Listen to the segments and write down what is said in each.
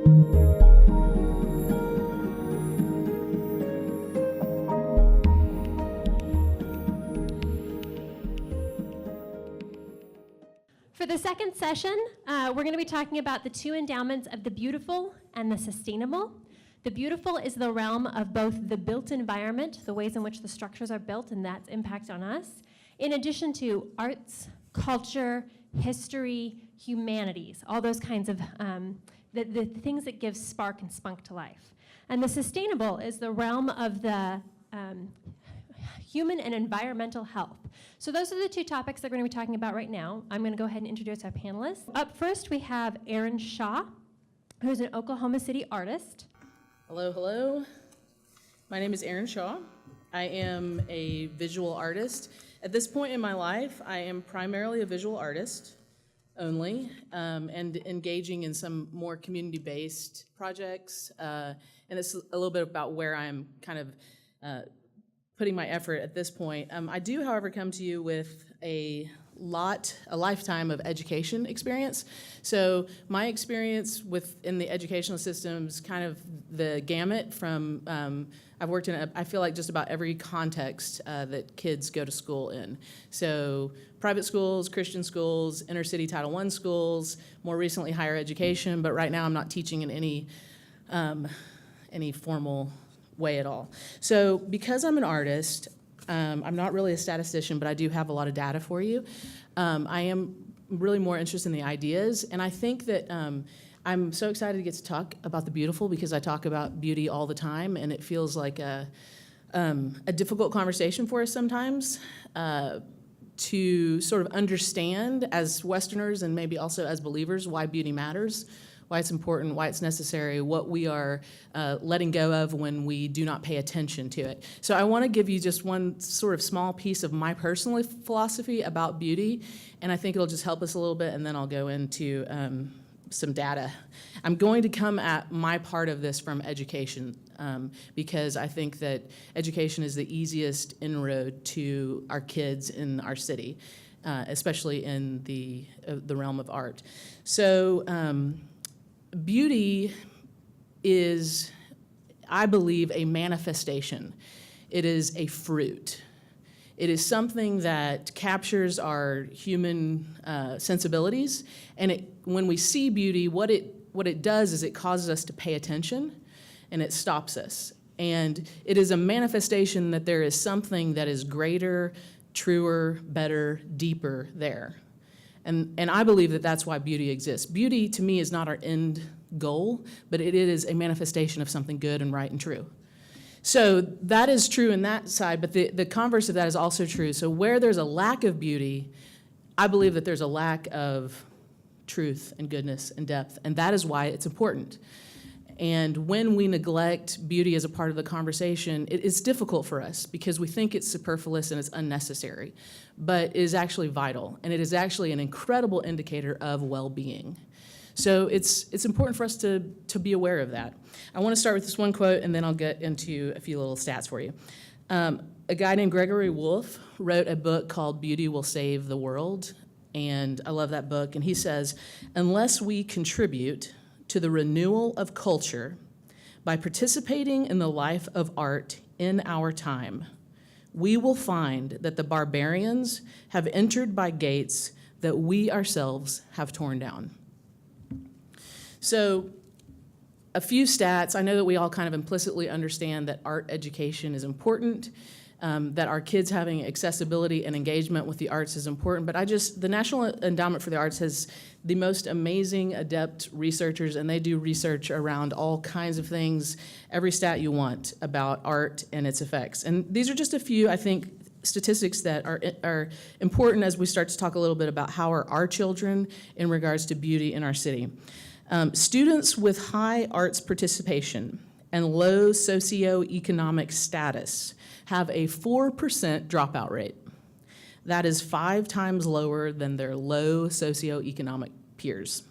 For the second session, we're going to be talking about the two endowments of the beautiful and the sustainable. The beautiful is the realm of both the built environment, the ways in which the structures are built and that's impact on us, in addition to arts, culture, history, humanities, all those kinds of the things that give spark and spunk to life. And the sustainable is the realm of the human and environmental health. So those are the two topics that we're going to be talking about right now. I'm going to go ahead and introduce our panelists. Up first, we have Erin Shaw, who's an Oklahoma City artist. Hello, hello. My name is Erin Shaw. I am a visual artist. At this point in my life, I am primarily a visual artist only, and engaging in some more community-based projects. And it's a little bit about where I'm kind of putting my effort at this point. I do, however, come to you with a lifetime of education experience. So my experience in the educational systems, kind of the gamut from, I've worked in, I feel like just about every context that kids go to school in. So private schools, Christian schools, inner city Title I schools, more recently higher education, but right now I'm not teaching in any formal way at all. So because I'm an artist, I'm not really a statistician, but I do have a lot of data for you. I am really more interested in the ideas, and I think that I'm so excited to get to talk about the beautiful because I talk about beauty all the time, and it feels like a difficult conversation for us sometimes to sort of understand as Westerners and maybe also as believers why beauty matters, why it's important, why it's necessary, what we are letting go of when we do not pay attention to it. So I want to give you just one sort of small piece of my personal philosophy about beauty, and I think it'll just help us a little bit, and then I'll go into some data. I'm going to come at my part of this from education because I think that education is the easiest inroad to our kids in our city, especially in the realm of art. So beauty is, I believe, a manifestation. It is a fruit. It is something that captures our human sensibilities, and when we see beauty, what it does is it causes us to pay attention, and it stops us. And it is a manifestation that there is something that is greater, truer, better, deeper there. And I believe that that's why beauty exists. Beauty, to me, is not our end goal, but it is a manifestation of something good and right and true. So that is true in that side, but the converse of that is also true. So where there's a lack of beauty, I believe that there's a lack of truth and goodness and depth, and that is why it's important. And when we neglect beauty as a part of the conversation, it is difficult for us because we think it's superfluous and it's unnecessary, but it is actually vital, and it is actually an incredible indicator of well-being. So it's important for us to be aware of that. I want to start with this one quote, and then I'll get into a few little stats for you. A guy named Gregory Wolfe wrote a book called Beauty Will Save the World, and I love that book. And he says, unless we contribute to the renewal of culture by participating in the life of art in our time, we will find that the barbarians have entered by gates that we ourselves have torn down. So a few stats. I know that we all kind of implicitly understand that art education is important, that our kids having accessibility and engagement with the arts is important, but the National Endowment for the Arts has the most amazing, adept researchers, and they do research around all kinds of things, every stat you want about art and its effects. And these are just a few, I think, statistics that are important as we start to talk a little bit about how are our children in regards to beauty in our city. Students with high arts participation and low socioeconomic status have a 4% dropout rate. That is 5 times lower than their low socioeconomic peers.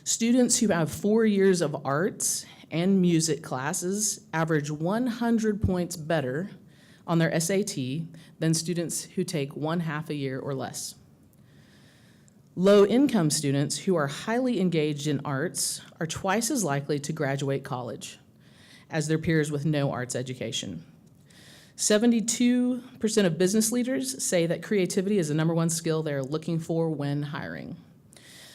Students who have 4 years of arts and music classes average 100 points better on their SAT than students who take 1/2 a year or less. Low-income students who are highly engaged in arts are twice as likely to graduate college as their peers with no arts education. 72% of business leaders say that creativity is the #1 skill they're looking for when hiring.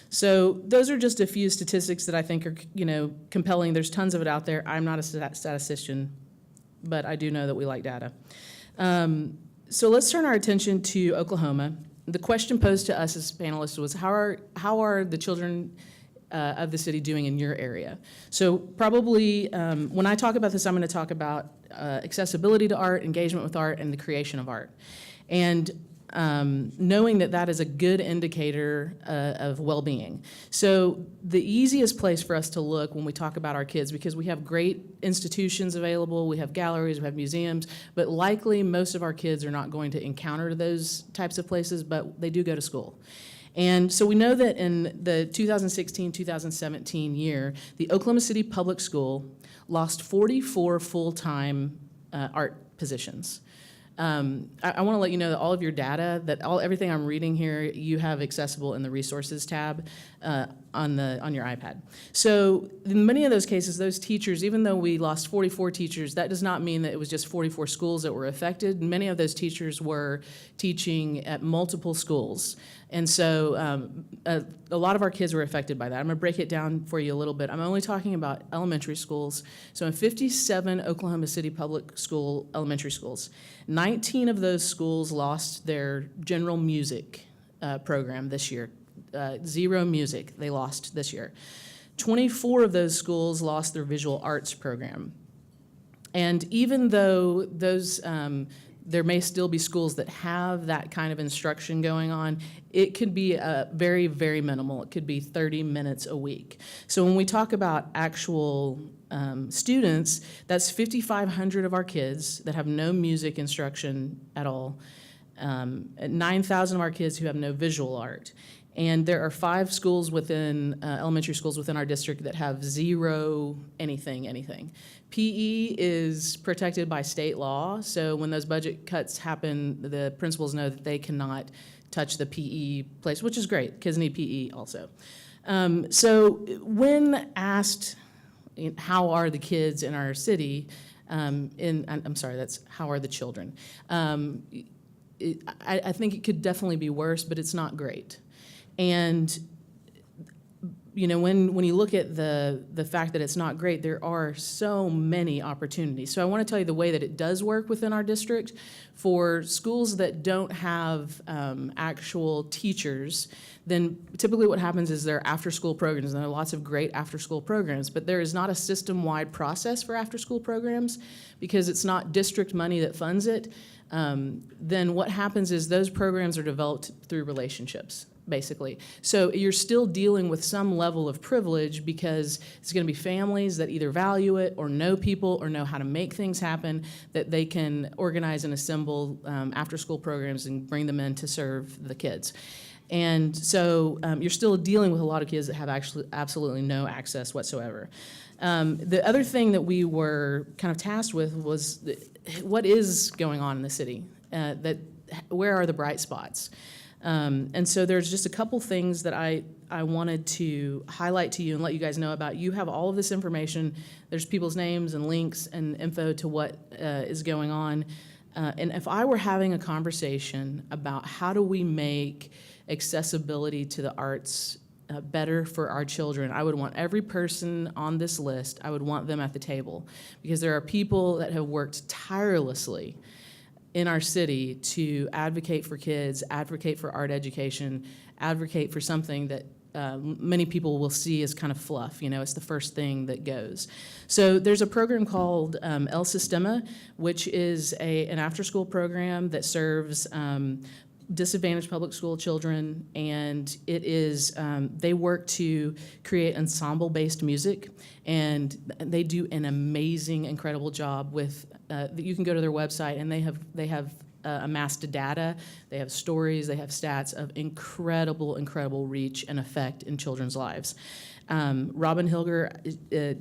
So those are just a few statistics that I think are, compelling. There's tons of it out there. I'm not a statistician, but I do know that we like data. So let's turn our attention to Oklahoma. The question posed to us as panelists was, how are the children of the city doing in your area? So probably when I talk about this, I'm going to talk about accessibility to art, engagement with art, and the creation of art. And knowing that that is a good indicator of well-being. So the easiest place for us to look when we talk about our kids, because we have great institutions available, we have galleries, we have museums, but likely most of our kids are not going to encounter those types of places, but they do go to school. And so we know that in the 2016-2017 year, the Oklahoma City Public School lost 44 full-time art positions. I want to let you know that all of your data, everything I'm reading here, you have accessible in the resources tab on your iPad. So in many of those cases, those teachers, even though we lost 44 teachers, that does not mean that it was just 44 schools that were affected. Many of those teachers were teaching at multiple schools. And so a lot of our kids were affected by that. I'm going to break it down for you a little bit. I'm only talking about elementary schools. So in 57 Oklahoma City public school elementary schools, 19 of those schools lost their general music program this year. 0 music they lost this year. 24 of those schools lost their visual arts program. And even though those there may still be schools that have that kind of instruction going on, it could be very, very minimal. It could be 30 minutes a week. So when we talk about actual students, that's 5,500 of our kids that have no music instruction at all, 9,000 of our kids who have no visual art. And there are 5 schools within, elementary schools within our district that have 0 anything. PE is protected by state law, so when those budget cuts happen, the principals know that they cannot touch the PE place, which is great. Kids need PE also. So when asked, how are the kids in our city, I'm sorry, that's how are the children? I think it could definitely be worse, but it's not great. And when you look at the fact that it's not great, there are so many opportunities. So I want to tell you the way that it does work within our district. For schools that don't have actual teachers, then typically what happens is there are after-school programs, and there are lots of great after-school programs, but there is not a system-wide process for after-school programs because it's not district money that funds it. Then what happens is those programs are developed through relationships, basically. So you're still dealing with some level of privilege because it's going to be families that either value it or know people or know how to make things happen that they can organize and assemble after-school programs and bring them in to serve the kids. And so you're still dealing with a lot of kids that have actually absolutely no access whatsoever. The other thing that we were kind of tasked with was what is going on in the city? Where are the bright spots? And so there's just a couple things that I wanted to highlight to you and let you guys know about. You have all of this information. There's people's names and links and info to what is going on. And if I were having a conversation about how do we make accessibility to the arts better for our children, I would want every person on this list, I would want them at the table. Because there are people that have worked tirelessly in our city to advocate for kids, advocate for art education, advocate for something that many people will see as kind of fluff. It's the first thing that goes. So there's a program called El Sistema, which is an after-school program that serves disadvantaged public school children, and it is they work to create ensemble-based music, and they do an amazing, incredible job with. You can go to their website, and they have amassed data, they have stories, they have stats of incredible, incredible reach and effect in children's lives. Robin Hilger,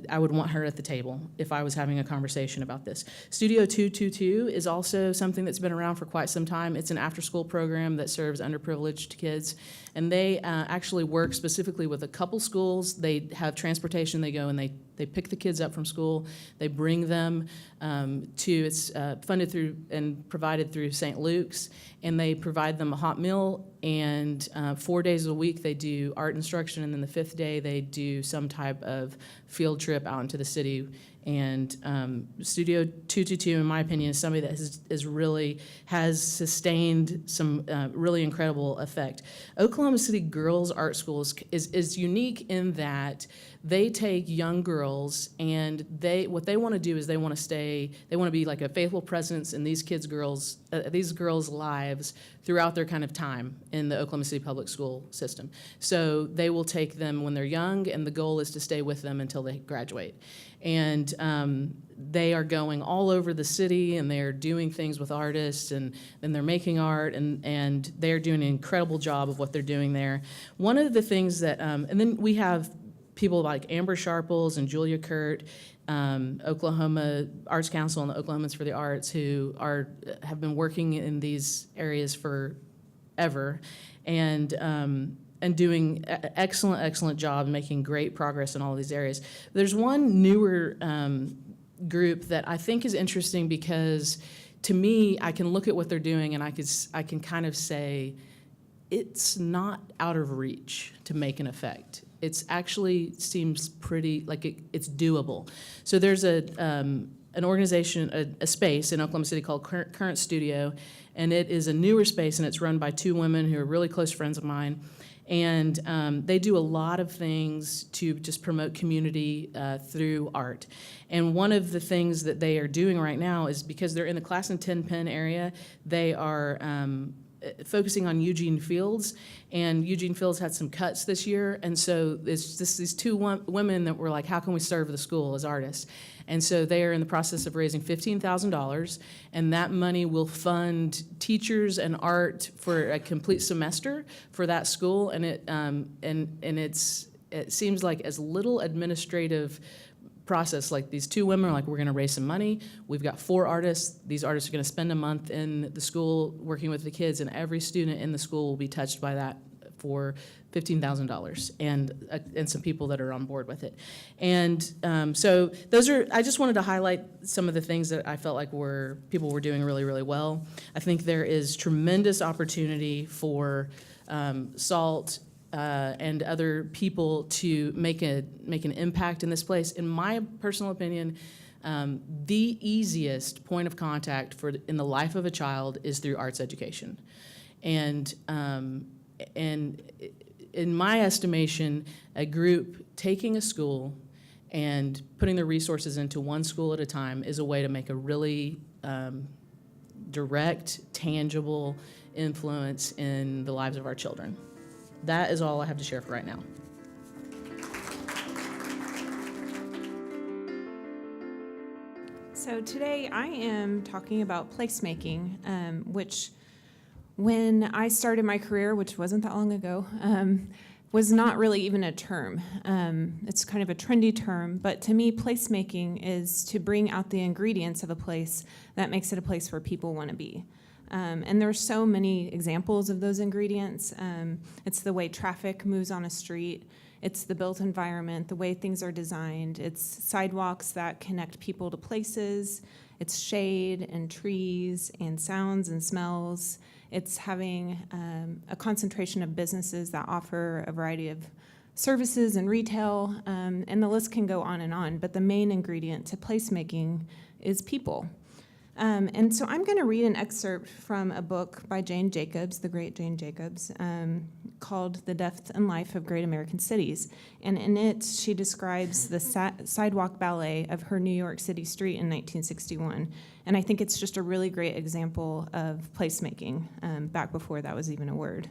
I would want her at the table if I was having a conversation about this. Studio 222 is also something that's been around for quite some time. It's an after-school program that serves underprivileged kids, and they actually work specifically with a couple schools. They have transportation. They go and they pick the kids up from school. They bring them it's funded through and provided through St. Luke's, and they provide them a hot meal, and 4 days a week they do art instruction, and then the fifth day they do some type of field trip out into the city. And Studio 222, in my opinion, is somebody that has sustained some really incredible effect. Oklahoma City Girls Art Schools is unique in that they take young girls, and what they want to do is they want to be like a faithful presence in these girls' lives throughout their kind of time in the Oklahoma City public school system. So they will take them when they're young, and the goal is to stay with them until they graduate. And they are going all over the city, and they're doing things with artists, and they're making art, and they're doing an incredible job of what they're doing there. One of the things that, and then we have people like Amber Sharples and Julia Kurt, Oklahoma Arts Council and the Oklahomans for the Arts, who have been working in these areas forever, and doing excellent job, making great progress in all of these areas. There's one newer group that I think is interesting because, to me, I can look at what they're doing and I can kind of say, it's not out of reach to make an effect. It's actually seems pretty like it's doable. So there's an organization, a space in Oklahoma City called Current Studio, and it is a newer space, and it's run by two women who are really close friends of mine. And they do a lot of things to just promote community through art. And one of the things that they are doing right now is, because they're in the Class and 10 Penn area, they are focusing on Eugene Fields, and Eugene Fields had some cuts this year, and so it's just these two women that were like, how can we serve the school as artists? And so they are in the process of raising $15,000, and that money will fund teachers and art for a complete semester for that school, and it seems like as little administrative process. Like, these two women are like, we're going to raise some money. We've got 4 artists. These artists are going to spend a month in the school working with the kids, and every student in the school will be touched by that for $15,000, and some people that are on board with it. And so those are, I just wanted to highlight some of the things that I felt like people were doing really, really well. I think there is tremendous opportunity for SALT and other people to make an impact in this place. In my personal opinion, the easiest point of contact in the life of a child is through arts education. And in my estimation, a group taking a school and putting the resources into one school at a time is a way to make a really direct, tangible influence in the lives of our children. That is all I have to share for right now. So today I am talking about placemaking, which when I started my career, which wasn't that long ago, was not really even a term. It's kind of a trendy term, but to me, placemaking is to bring out the ingredients of a place that makes it a place where people want to be. And there are so many examples of those ingredients. It's the way traffic moves on a street. It's the built environment, the way things are designed. It's sidewalks that connect people to places. It's shade and trees and sounds and smells. It's having a concentration of businesses that offer a variety of services and retail, and the list can go on, but the main ingredient to placemaking is people. And so I'm going to read an excerpt from a book by Jane Jacobs, the great Jane Jacobs, called The Death and Life of Great American Cities. And in it, she describes the sidewalk ballet of her New York City street in 1961. And I think it's just a really great example of placemaking, back before that was even a word.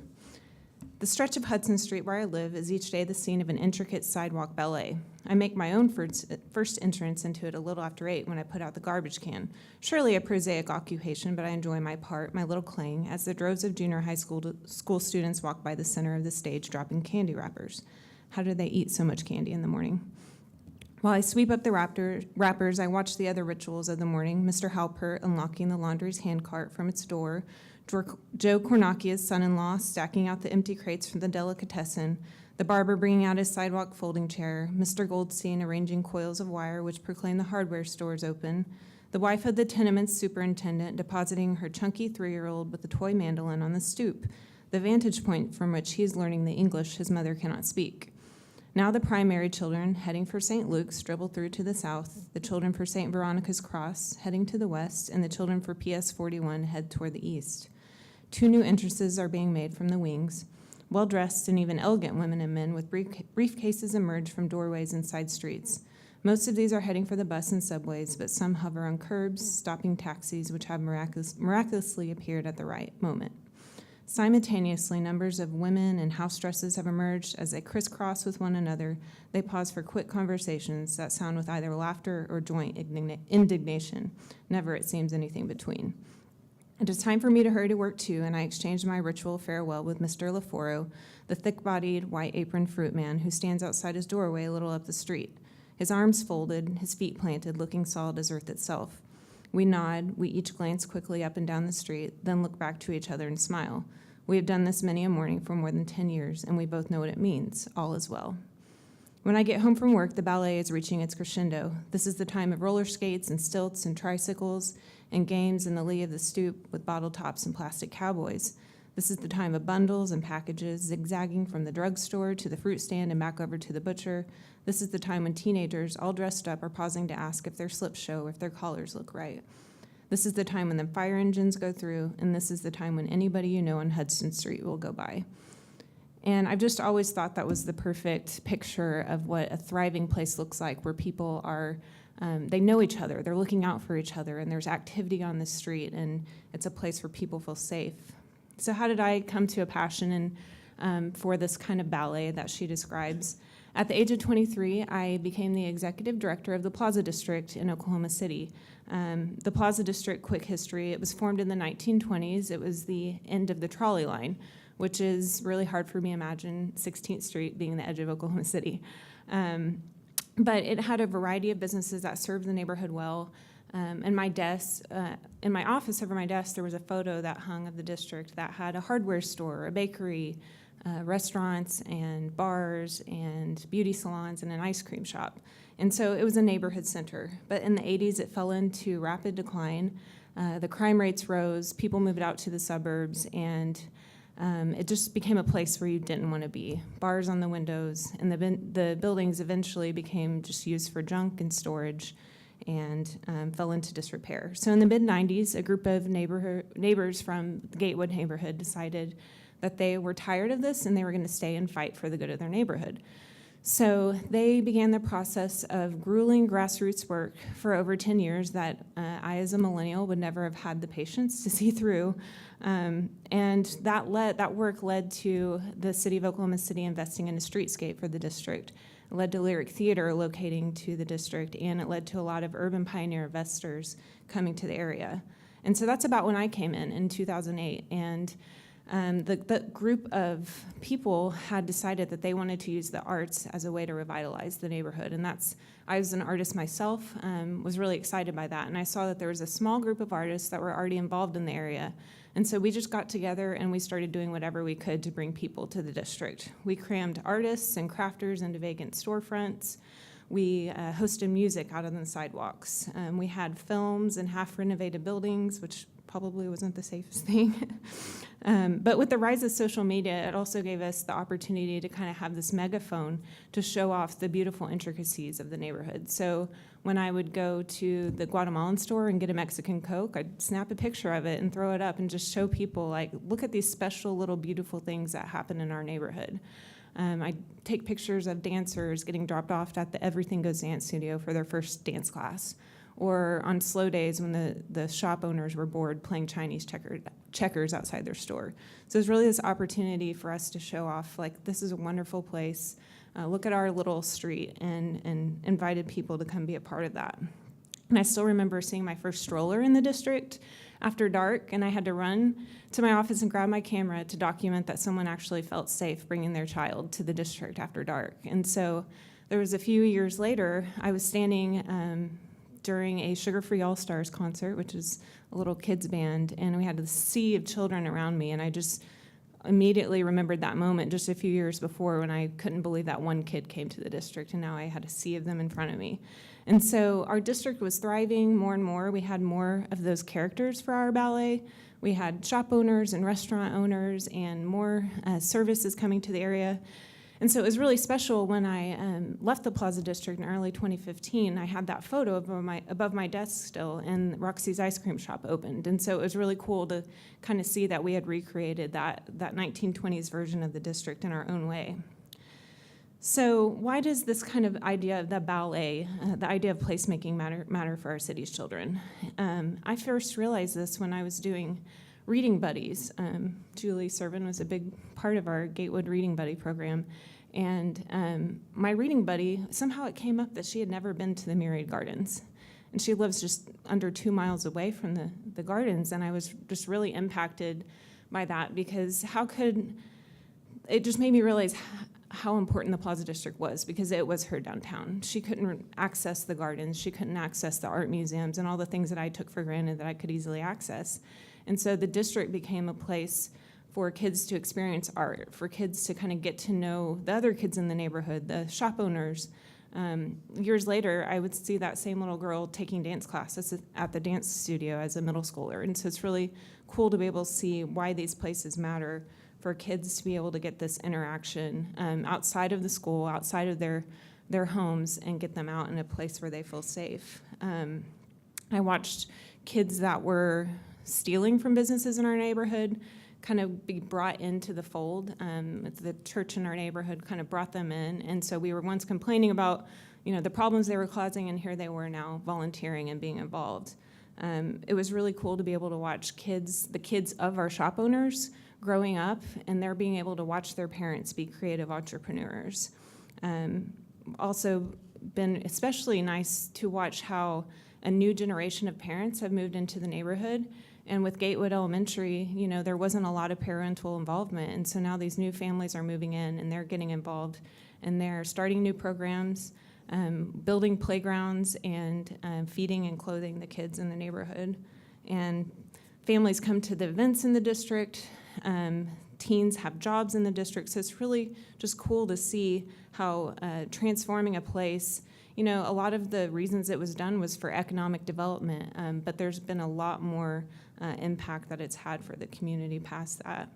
The stretch of Hudson Street where I live is each day the scene of an intricate sidewalk ballet. I make my own first entrance into it a little after 8 when I put out the garbage can. Surely a prosaic occupation, but I enjoy my part, my little clang, as the droves of junior high school students walk by the center of the stage dropping candy wrappers. How do they eat so much candy in the morning? While I sweep up the wrappers, I watch the other rituals of the morning, Mr. Halpert unlocking the laundry's handcart from its door, Joe Kornakia's son-in-law stacking out the empty crates from the delicatessen, the barber bringing out his sidewalk folding chair, Mr. Goldstein arranging coils of wire which proclaim the hardware stores open, the wife of the tenement's superintendent depositing her chunky 3-year-old with a toy mandolin on the stoop, the vantage point from which he is learning the English his mother cannot speak. Now the primary children, heading for St. Luke's, dribble through to the south, the children for St. Veronica's Cross, heading to the west, and the children for PS 41 head toward the east. 2 new entrances are being made from the wings. Well-dressed and even elegant women and men with briefcases emerge from doorways and side streets. Most of these are heading for the bus and subways, but some hover on curbs, stopping taxis, which have miraculously appeared at the right moment. Simultaneously, numbers of women in house dresses have emerged. As they crisscross with one another, they pause for quick conversations that sound with either laughter or joint indignation. Never, it seems, anything between. It is time for me to hurry to work too, and I exchange my ritual farewell with Mr. LaForo, the thick-bodied, white-aproned fruit man who stands outside his doorway a little up the street, his arms folded, his feet planted, looking solid as earth itself. We nod, we each glance quickly up and down the street, then look back to each other and smile. We have done this many a morning for more than 10 years, and we both know what it means. All is well. When I get home from work, the ballet is reaching its crescendo. This is the time of roller skates and stilts and tricycles and games in the lee of the stoop with bottle tops and plastic cowboys. This is the time of bundles and packages zigzagging from the drugstore to the fruit stand and back over to the butcher. This is the time when teenagers, all dressed up, are pausing to ask if their slips show, if their collars look right. This is the time when the fire engines go through, and this is the time when anybody you know on Hudson Street will go by. And I've just always thought that was the perfect picture of what a thriving place looks like, where people are, they know each other, they're looking out for each other, and there's activity on the street, and it's a place where people feel safe. So how did I come to a passion for this kind of ballet that she describes? At the age of 23, I became the executive director of the Plaza District in Oklahoma City. The Plaza District, quick history, it was formed in the 1920s. It was the end of the trolley line, which is really hard for me to imagine 16th Street being the edge of Oklahoma City. But it had a variety of businesses that served the neighborhood well. And my desk, in my office over my desk, there was a photo that hung of the district that had a hardware store, a bakery, restaurants and bars and beauty salons and an ice cream shop. And so it was a neighborhood center. But in the 80s, it fell into rapid decline. The crime rates rose, people moved out to the suburbs, and it just became a place where you didn't want to be. Bars on the windows, and the buildings eventually became just used for junk and storage, and fell into disrepair. So in the mid-90s, a group of neighbors from the Gatewood neighborhood decided that they were tired of this and they were going to stay and fight for the good of their neighborhood. So they began the process of grueling grassroots work for over 10 years that I, as a millennial, would never have had the patience to see through. And that work led to the city of Oklahoma City investing in a streetscape for the district. It led to Lyric Theater locating to the district, and it led to a lot of urban pioneer investors coming to the area. And so that's about when I came in 2008. And the group of people had decided that they wanted to use the arts as a way to revitalize the neighborhood. And I was an artist myself, was really excited by that. And I saw that there was a small group of artists that were already involved in the area. And so we just got together and we started doing whatever we could to bring people to the district. We crammed artists and crafters into vacant storefronts. We hosted music out on the sidewalks. We had films in half-renovated buildings, which probably wasn't the safest thing. But with the rise of social media, it also gave us the opportunity to kind of have this megaphone to show off the beautiful intricacies of the neighborhood. So when I would go to the Guatemalan store and get a Mexican Coke, I'd snap a picture of it and throw it up and just show people, like, look at these special little beautiful things that happen in our neighborhood. I take pictures of dancers getting dropped off at the Everything Goes Dance studio for their first dance class, or on slow days when the shop owners were bored playing Chinese checkers outside their store. So it's really this opportunity for us to show off, like, this is a wonderful place. Look at our little street, and invited people to come be a part of that. And I still remember seeing my first stroller in the district after dark, and I had to run to my office and grab my camera to document that someone actually felt safe bringing their child to the district after dark. And so there was a few years later, I was standing during a Sugar Free All-Stars concert, which is a little kids band, and we had a sea of children around me, and I just immediately remembered that moment just a few years before when I couldn't believe that one kid came to the district, and now I had a sea of them in front of me. And so our district was thriving more and more. We had more of those characters for our ballet. We had shop owners and restaurant owners and more services coming to the area. And so it was really special when I left the Plaza District in early 2015. I had that photo above my desk still, and Roxy's Ice Cream Shop opened. And so it was really cool to kind of see that we had recreated that 1920s version of the district in our own way. So why does this kind of idea of the ballet, the idea of placemaking matter for our city's children? I first realized this when I was doing reading buddies. Julie Servin was a big part of our Gatewood Reading Buddy program. And my reading buddy, somehow it came up that she had never been to the Myriad Gardens. And she lives just under 2 miles away from the gardens. And I was just really impacted by that, because it just made me realize how important the Plaza District was, because it was her downtown. She couldn't access the gardens, she couldn't access the art museums and all the things that I took for granted that I could easily access. And so the district became a place for kids to experience art, for kids to kind of get to know the other kids in the neighborhood, the shop owners. Years later, I would see that same little girl taking dance classes at the dance studio as a middle schooler. And so it's really cool to be able to see why these places matter for kids to be able to get this interaction outside of the school, outside of their homes, and get them out in a place where they feel safe. I watched kids that were stealing from businesses in our neighborhood kind of be brought into the fold. The church in our neighborhood kind of brought them in, and so we were once complaining about, the problems they were causing, and here they were now volunteering and being involved. It was really cool to be able to watch the kids of our shop owners growing up, and they're being able to watch their parents be creative entrepreneurs. Also been especially nice to watch how a new generation of parents have moved into the neighborhood. And with Gatewood Elementary, there wasn't a lot of parental involvement. And so now these new families are moving in, and they're getting involved, and they're starting new programs, building playgrounds, and feeding and clothing the kids in the neighborhood. And families come to the events in the district. Teens have jobs in the district. So it's really just cool to see how transforming a place, a lot of the reasons it was done was for economic development, but there's been a lot more impact that it's had for the community past that.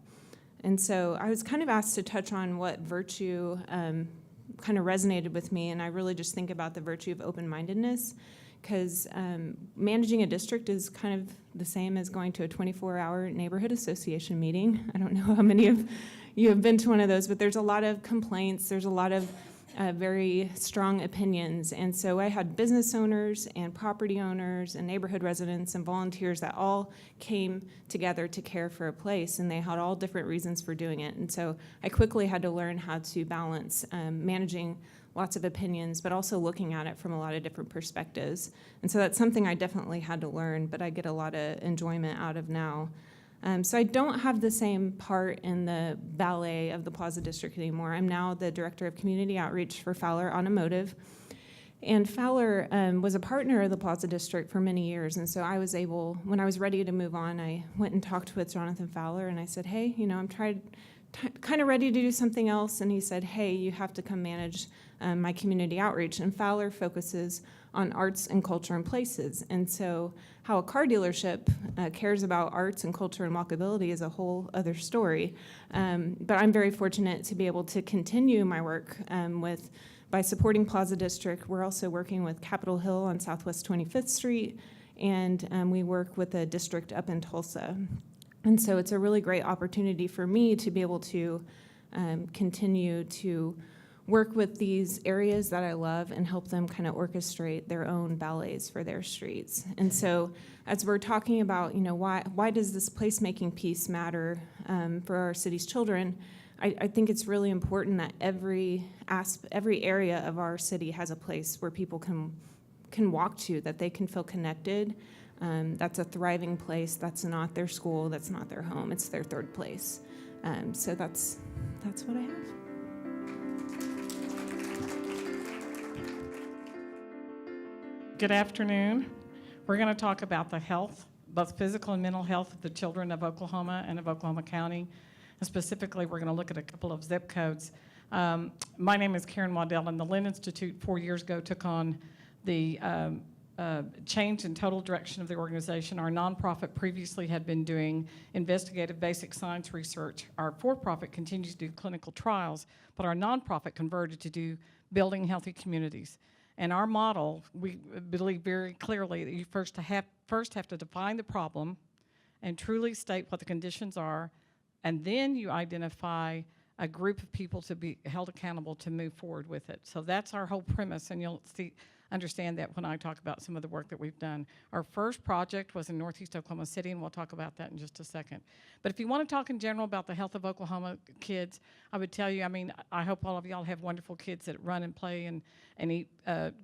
And so I was kind of asked to touch on what virtue kind of resonated with me, and I really just think about the virtue of open-mindedness, because managing a district is kind of the same as going to a 24-hour neighborhood association meeting. I don't know how many of you have been to one of those, but there's a lot of complaints, there's a lot of very strong opinions. And so I had business owners and property owners and neighborhood residents and volunteers that all came together to care for a place, and they had all different reasons for doing it. And so I quickly had to learn how to balance managing lots of opinions, but also looking at it from a lot of different perspectives. And so that's something I definitely had to learn, but I get a lot of enjoyment out of now. So I don't have the same part in the ballet of the Plaza District anymore. I'm now the Director of Community Outreach for Fowler Automotive. And Fowler was a partner of the Plaza District for many years. And so I was able, when I was ready to move on, I went and talked with Jonathan Fowler, and I said, hey, I'm kind of ready to do something else. And he said, hey, you have to come manage my community outreach. And Fowler focuses on arts and culture and places. And so how a car dealership cares about arts and culture and walkability is a whole other story. But I'm very fortunate to be able to continue my work by supporting Plaza District. We're also working with Capitol Hill on Southwest 25th Street, and we work with a district up in Tulsa. And so it's a really great opportunity for me to be able to continue to work with these areas that I love and help them kind of orchestrate their own ballets for their streets. And so as we're talking about, why does this placemaking piece matter for our city's children, I think it's really important that every area of our city has a place where people can walk to, that they can feel connected. That's a thriving place. That's not their school. That's not their home. It's their third place. So that's what I have. Good afternoon. We're going to talk about the health, both physical and mental health of the children of Oklahoma and of Oklahoma County. And specifically, we're going to look at a couple of zip codes. My name is Erin Waddell, and the Lynn Institute 4 years ago took on the change in total direction of the organization. Our nonprofit previously had been doing investigative basic science research. Our for-profit continues to do clinical trials, but our nonprofit converted to do building healthy communities. And our model, we believe very clearly that you first have to define the problem and truly state what the conditions are, and then you identify a group of people to be held accountable to move forward with it. So that's our whole premise, and you'll understand that when I talk about some of the work that we've done. Our first project was in Northeast Oklahoma City, and we'll talk about that in just a second. But if you want to talk in general about the health of Oklahoma kids, I would tell you, I hope all of y'all have wonderful kids that run and play and eat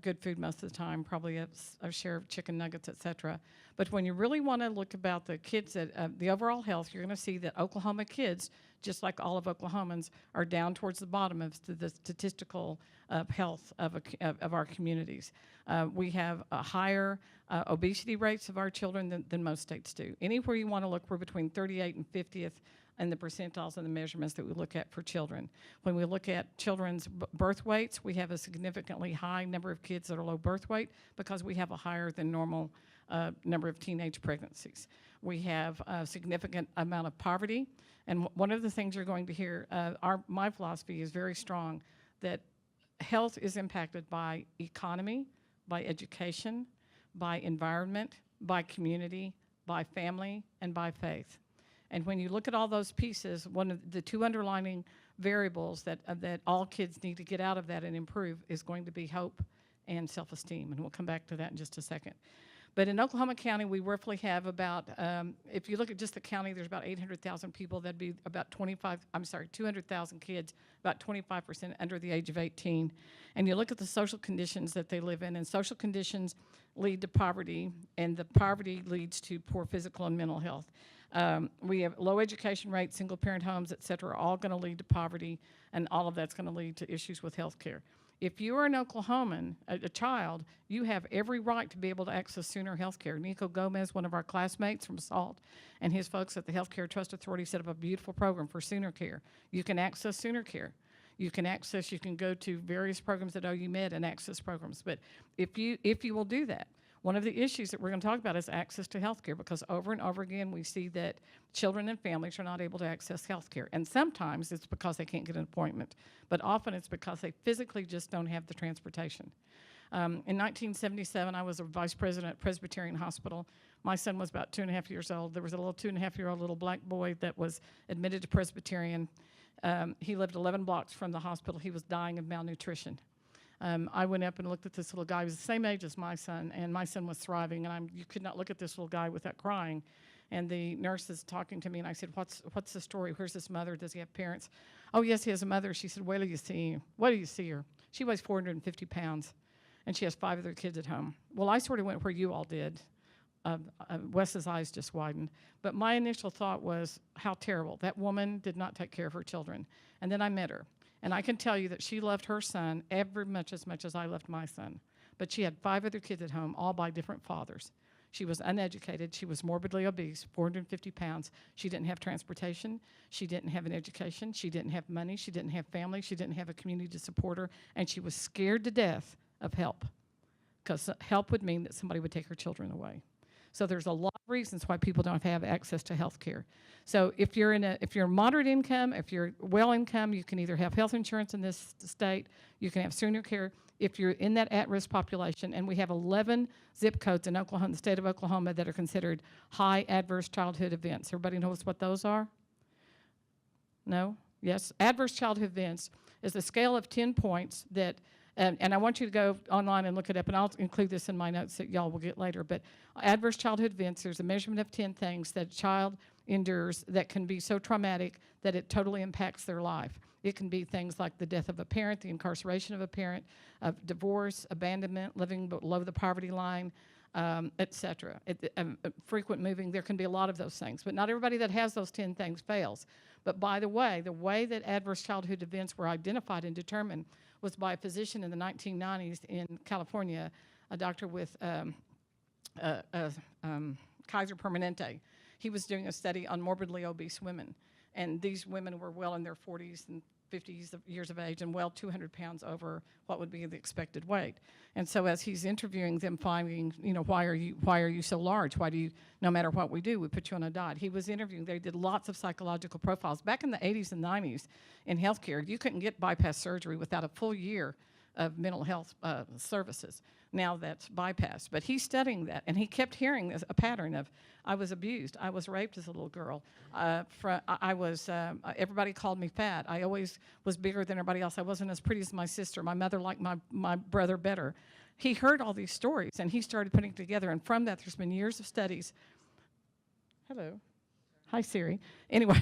good food most of the time, probably a share of chicken nuggets, et.cetera. But when you really want to look about the kids, the overall health, you're going to see that Oklahoma kids, just like all of Oklahomans, are down towards the bottom of the statistical health of our communities. We have higher obesity rates of our children than most states do. Anywhere you want to look, we're between 38 and 50th in the percentiles and the measurements that we look at for children. When we look at children's birth weights, we have a significantly high number of kids that are low birth weight because we have a higher than normal number of teenage pregnancies. We have a significant amount of poverty, and one of the things you're going to hear, my philosophy is very strong, that health is impacted by economy, by education, by environment, by community, by family, and by faith. And when you look at all those pieces, one of the two underlying variables that all kids need to get out of that and improve is going to be hope and self-esteem, and we'll come back to that in just a second. But in Oklahoma County, we roughly have about, if you look at just the county, there's about 800,000 people. That'd be about 200,000 kids, about 25% under the age of 18. And you look at the social conditions that they live in, and social conditions lead to poverty, and the poverty leads to poor physical and mental health. We have low education rates, single-parent homes, et cetera, all going to lead to poverty, and all of that's going to lead to issues with health care. If you are an Oklahoman, a child, you have every right to be able to access Sooner Health Care. Nico Gomez, one of our classmates from SALT, and his folks at the Healthcare Trust Authority set up a beautiful program for Sooner Care. You can access Sooner Care. You can go to various programs at OU Med and access programs. But if you will do that, one of the issues that we're going to talk about is access to health care, because over and over again we see that children and families are not able to access health care. And sometimes it's because they can't get an appointment, but often it's because they physically just don't have the transportation. In 1977, I was a vice president at Presbyterian Hospital. My son was about 2.5 years old. There was a little 2.5-year-old little black boy that was admitted to Presbyterian. He lived 11 blocks from the hospital. He was dying of malnutrition. I went up and looked at this little guy. He was the same age as my son, and my son was thriving, and you could not look at this little guy without crying. And the nurse is talking to me, and I said, what's the story? Where's this mother? Does he have parents? Oh, yes, he has a mother. She said, wait till you see him. What do you see her? She weighs 450 pounds, and she has 5 other kids at home. Well, I sort of went where you all did. Wes's eyes just widened. But my initial thought was, how terrible. That woman did not take care of her children. And then I met her. And I can tell you that she loved her son every much as I loved my son. But she had 5 other kids at home, all by different fathers. She was uneducated. She was morbidly obese, 450 pounds. She didn't have transportation. She didn't have an education. She didn't have money. She didn't have family. She didn't have a community to support her. And she was scared to death of help, because help would mean that somebody would take her children away. So there's a lot of reasons why people don't have access to health care. So if you're moderate income, if you're well income, you can either have health insurance in this state, you can have Sooner Care. If you're in that at-risk population, and we have 11 zip codes in Oklahoma, in the state of Oklahoma, that are considered high adverse childhood events. Everybody knows what those are? No? Yes? Adverse childhood events is a scale of 10 points that, and I want you to go online and look it up, and I'll include this in my notes that y'all will get later, but adverse childhood events, there's a measurement of 10 things that a child endures that can be so traumatic that it totally impacts their life. It can be things like the death of a parent, the incarceration of a parent, of divorce, abandonment, living below the poverty line, etc. Frequent moving, there can be a lot of those things. But not everybody that has those 10 things fails. But by the way that adverse childhood events were identified and determined was by a physician in the 1990s in California, a doctor with Kaiser Permanente. He was doing a study on morbidly obese women. And these women were well in their 40s and 50s years of age and well 200 pounds over what would be the expected weight. And so as he's interviewing them, finding, why are you so large? Why do you, no matter what we do, we put you on a diet? He was interviewing, they did lots of psychological profiles. Back in the 80s and 90s in healthcare, you couldn't get bypass surgery without a full year of mental health services. Now that's bypassed. But he's studying that, and he kept hearing a pattern of, I was abused, I was raped as a little girl, everybody called me fat, I always was bigger than everybody else, I wasn't as pretty as my sister, my mother liked my brother better. He heard all these stories, and he started putting it together, and from that there's been years of studies. Hello. Hi, Siri. Anyway,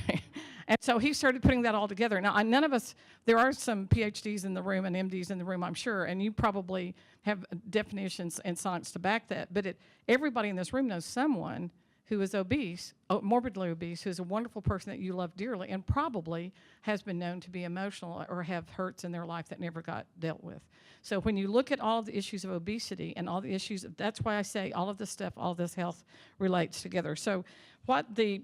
and so he started putting that all together. Now, none of us, there are some PhDs in the room and MDs in the room, I'm sure, and you probably have definitions and science to back that, but everybody in this room knows someone who is obese, morbidly obese, who's a wonderful person that you love dearly, and probably has been known to be emotional or have hurts in their life that never got dealt with. So when you look at all of the issues of obesity and all the issues, that's why I say all of this stuff, all of this health relates together. So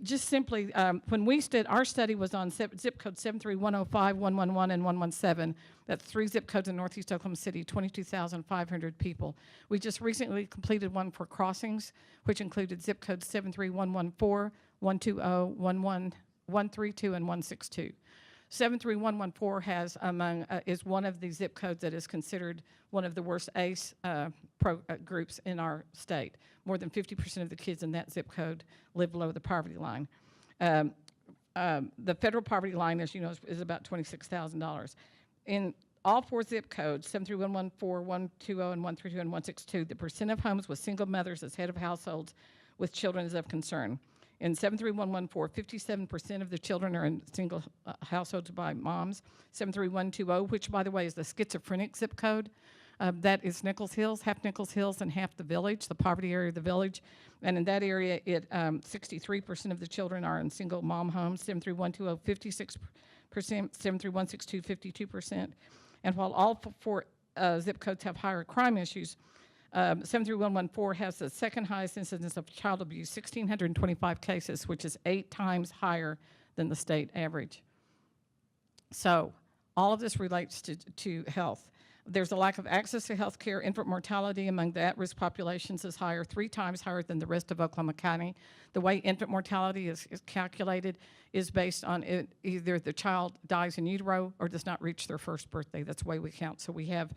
just simply, when our study was on zip code 73105, 111, and 117. That's 3 zip codes in Northeast Oklahoma City, 22,500 people. We just recently completed one for crossings, which included zip codes 73114, 120, 132, and 162. 73114 is one of the zip codes that is considered one of the worst ACE groups in our state. More than 50% of the kids in that zip code live below the poverty line. The federal poverty line, as you know, is about $26,000. In all 4 zip codes, 73114, 120, and 132, and 162, the percent of homes with single mothers as head of households with children is of concern. In 73114, 57% of the children are in single households by moms. 73120, which, by the way, is the schizophrenic zip code. That is Nichols Hills, half Nichols Hills and half the village, the poverty area of the village. And in that area, 63% of the children are in single mom homes. 73120, 56%. 73162, 52%. And while all 4 zip codes have higher crime issues, 73114 has the second highest incidence of child abuse, 1,625 cases, which is 8 times higher than the state average. So all of this relates to health. There's a lack of access to health care. Infant mortality among the at-risk populations is higher, 3 times higher than the rest of Oklahoma County. The way infant mortality is calculated is based on either the child dies in utero or does not reach their first birthday. That's the way we count. So we have,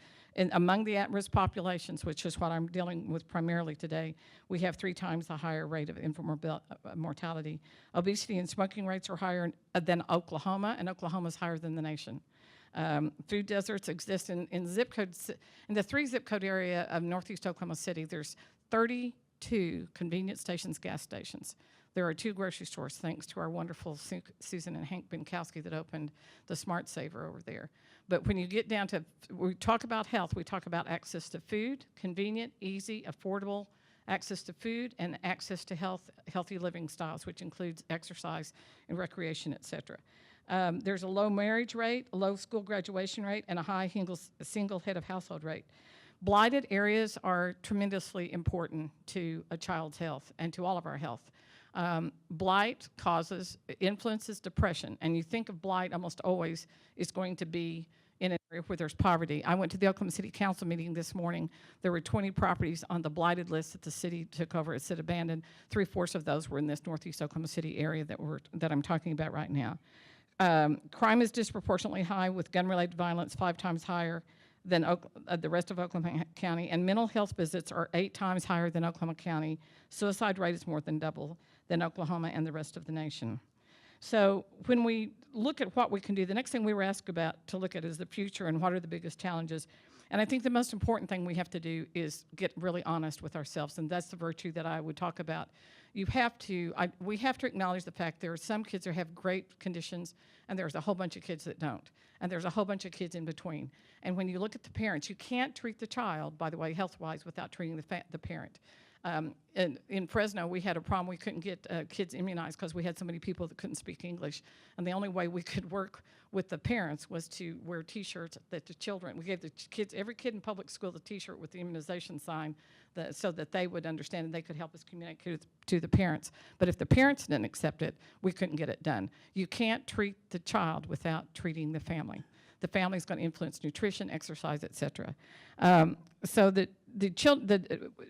among the at-risk populations, which is what I'm dealing with primarily today, we have 3 times the higher rate of infant mortality. Obesity and smoking rates are higher than Oklahoma, and Oklahoma is higher than the nation. Food deserts exist in zip codes. In the 3 zip code area of Northeast Oklahoma City, there's 32 convenience stations, gas stations. There are 2 grocery stores, thanks to our wonderful Susan and Hank Binkowski that opened the Smart Saver over there. But when you get down to, we talk about health, we talk about access to food, convenient, easy, affordable access to food, and access to healthy living styles, which includes exercise and recreation, et cetera. There's a low marriage rate, a low school graduation rate, and a high single head of household rate. Blighted areas are tremendously important to a child's health and to all of our health. Blight influences depression, and you think of blight almost always is going to be in an area where there's poverty. I went to the Oklahoma City Council meeting this morning. There were 20 properties on the blighted list that the city took over. It said abandoned. 3/4 of those were in this Northeast Oklahoma City area that I'm talking about right now. Crime is disproportionately high, with gun-related violence 5 times higher than the rest of Oklahoma County, and mental health visits are 8 times higher than Oklahoma County. Suicide rate is more than double than Oklahoma and the rest of the nation. So when we look at what we can do, the next thing we were asked about to look at is the future and what are the biggest challenges. And I think the most important thing we have to do is get really honest with ourselves, and that's the virtue that I would talk about. We have to acknowledge the fact there are some kids that have great conditions, and there's a whole bunch of kids that don't. And there's a whole bunch of kids in between. And when you look at the parents, you can't treat the child, by the way, health-wise, without treating the parent. In Fresno, we had a problem. We couldn't get kids immunized because we had so many people that couldn't speak English. And the only way we could work with the parents was to wear T-shirts that the children, we gave the kids, every kid in public school the T-shirt with the immunization sign so that they would understand and they could help us communicate to the parents. But if the parents didn't accept it, we couldn't get it done. You can't treat the child without treating the family. The family is going to influence nutrition, exercise, et cetera. So that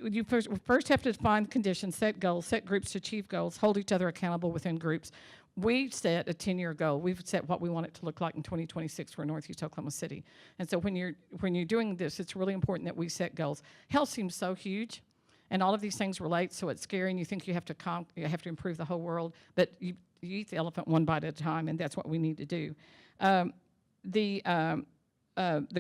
you first have to define conditions, set goals, set groups to achieve goals, hold each other accountable within groups. We set a 10-year goal. We've set what we want it to look like in 2026 for Northeast Oklahoma City. And so when you're doing this, it's really important that we set goals. Health seems so huge, and all of these things relate, so it's scary, and you think you have to improve the whole world, but you eat the elephant one bite at a time, and that's what we need to do. The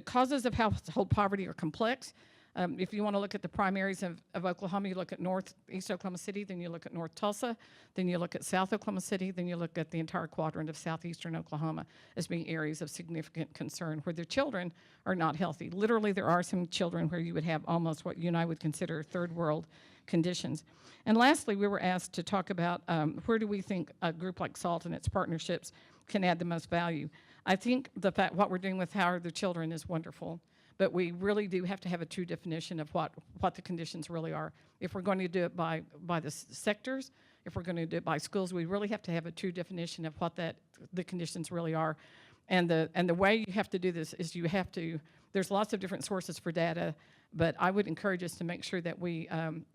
causes of household poverty are complex. If you want to look at the primaries of Oklahoma, you look at Northeast Oklahoma City, then you look at North Tulsa, then you look at South Oklahoma City, then you look at the entire quadrant of southeastern Oklahoma as being areas of significant concern where the children are not healthy. Literally, there are some children where you would have almost what you and I would consider third world conditions. And lastly, we were asked to talk about where do we think a group like SALT and its partnerships can add the most value. I think what we're doing with How Are the Children is wonderful, but we really do have to have a true definition of what the conditions really are. If we're going to do it by the sectors, if we're going to do it by schools, we really have to have a true definition of what the conditions really are. And the way you have to do this is there's lots of different sources for data, but I would encourage us to make sure that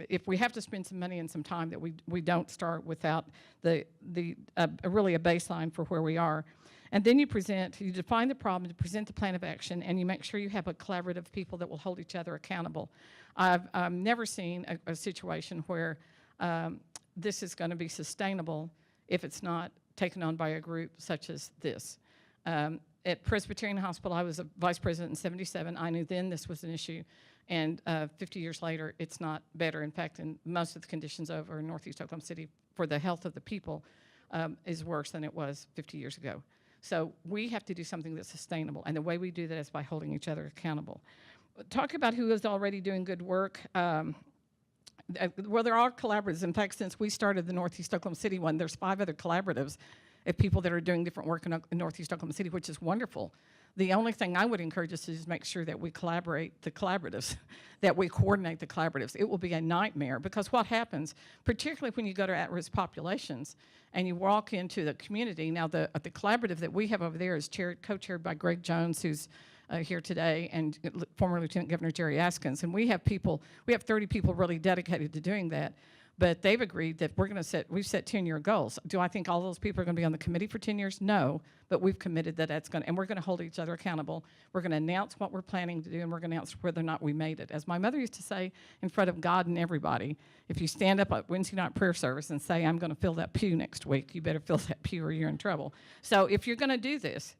if we have to spend some money and some time, that we don't start without really a baseline for where we are. And then you define the problem, you present the plan of action, and you make sure you have a collaborative of people that will hold each other accountable. I've never seen a situation where this is going to be sustainable if it's not taken on by a group such as this. At Presbyterian Hospital, I was a vice president in '77. I knew then this was an issue, and 50 years later, it's not better. In fact, in most of the conditions over in Northeast Oklahoma City for the health of the people is worse than it was 50 years ago. So we have to do something that's sustainable, and the way we do that is by holding each other accountable. Talk about who is already doing good work. Well, there are collaboratives. In fact, since we started the Northeast Oklahoma City one, there's 5 other collaboratives of people that are doing different work in Northeast Oklahoma City, which is wonderful. The only thing I would encourage us to is make sure that we collaborate the collaboratives, that we coordinate the collaboratives. It will be a nightmare because what happens, particularly when you go to at-risk populations and you walk into the community, now the collaborative that we have over there is co-chaired by Greg Jones, who's here today, and former Lieutenant Governor Jerry Askins. And we have 30 people really dedicated to doing that. But they've agreed that we've set 10-year goals. Do I think all those people are going to be on the committee for 10 years? No, but we've committed that and we're going to hold each other accountable. We're going to announce what we're planning to do, and we're going to announce whether or not we made it. As my mother used to say in front of God and everybody, if you stand up at Wednesday night prayer service and say, I'm going to fill that pew next week, you better fill that pew or you're in trouble. So if you're going to do this,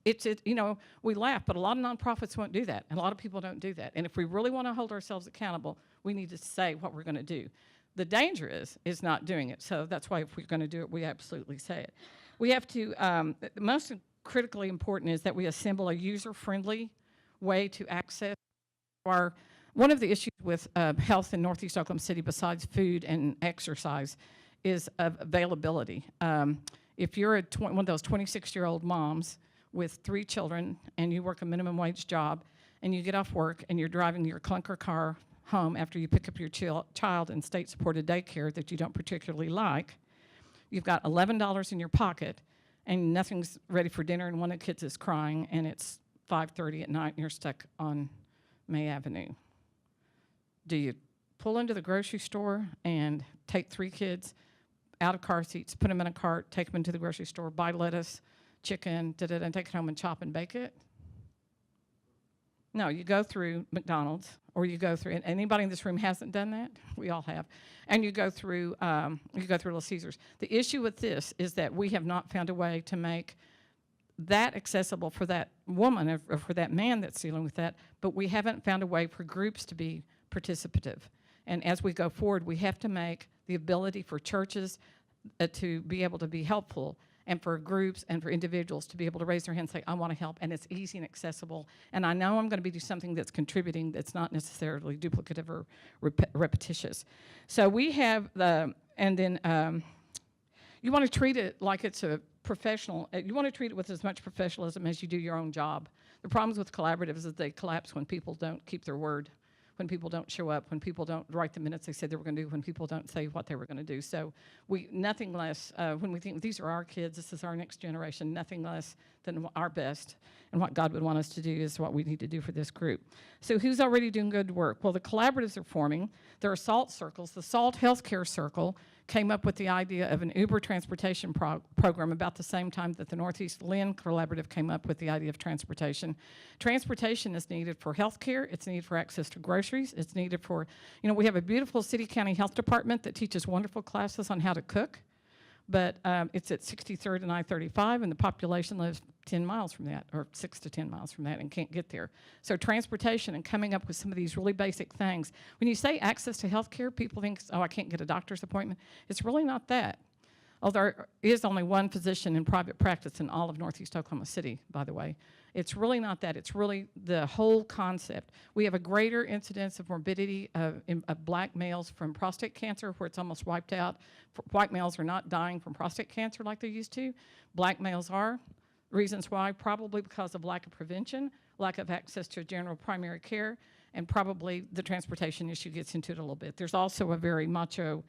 we laugh, but a lot of nonprofits won't do that, and a lot of people don't do that. And if we really want to hold ourselves accountable, we need to say what we're going to do. The danger is not doing it. So that's why if we're going to do it, we absolutely say it. We have to, the most critically important is that we assemble a user-friendly way to access one of the issues with health in Northeast Oklahoma City, besides food and exercise, is availability. If you're one of those 26-year-old moms with 3 children and you work a minimum wage job and you get off work and you're driving your clunker car home after you pick up your child in state-supported daycare that you don't particularly like, you've got $11 in your pocket and nothing's ready for dinner and one of the kids is crying and it's 5:30 at night and you're stuck on May Avenue. Do you pull into the grocery store and take 3 kids out of car seats, put them in a cart, take them into the grocery store, buy lettuce, chicken, and take it home and chop and bake it? No, you go through McDonald's, or you go through, and anybody in this room hasn't done that? We all have. And you go through Little Caesars. The issue with this is that we have not found a way to make that accessible for that woman or for that man that's dealing with that, but we haven't found a way for groups to be participative. And as we go forward, we have to make the ability for churches to be able to be helpful, and for groups and for individuals to be able to raise their hand and say, I want to help, and it's easy and accessible. And I know I'm going to be doing something that's contributing that's not necessarily duplicative or repetitious. So we have and then you want to treat it like it's a professional. You want to treat it with as much professionalism as you do your own job. The problems with collaboratives is that they collapse when people don't keep their word, when people don't show up, when people don't write the minutes they said they were going to do, when people don't say what they were going to do. So nothing less, when we think these are our kids, this is our next generation, nothing less than our best. And what God would want us to do is what we need to do for this group. So who's already doing good work? Well, the collaboratives are forming. There are SALT circles. The SALT Healthcare Circle came up with the idea of an Uber transportation program about the same time that the Northeast Lynn Collaborative came up with the idea of transportation. Transportation is needed for health care. It's needed for access to groceries. It's needed for, we have a beautiful city-county health department that teaches wonderful classes on how to cook, but it's at 63rd and I-35, and the population lives 10 miles from that, or 6 to 10 miles from that, and can't get there. So transportation and coming up with some of these really basic things. When you say access to health care, people think, oh, I can't get a doctor's appointment. It's really not that. Although there is only one physician in private practice in all of Northeast Oklahoma City, by the way. It's really not that. It's really the whole concept. We have a greater incidence of morbidity of black males from prostate cancer, where it's almost wiped out. White males are not dying from prostate cancer like they used to. Black males are. Reasons why, probably because of lack of prevention, lack of access to general primary care, and probably the transportation issue gets into it a little bit. There's also a very macho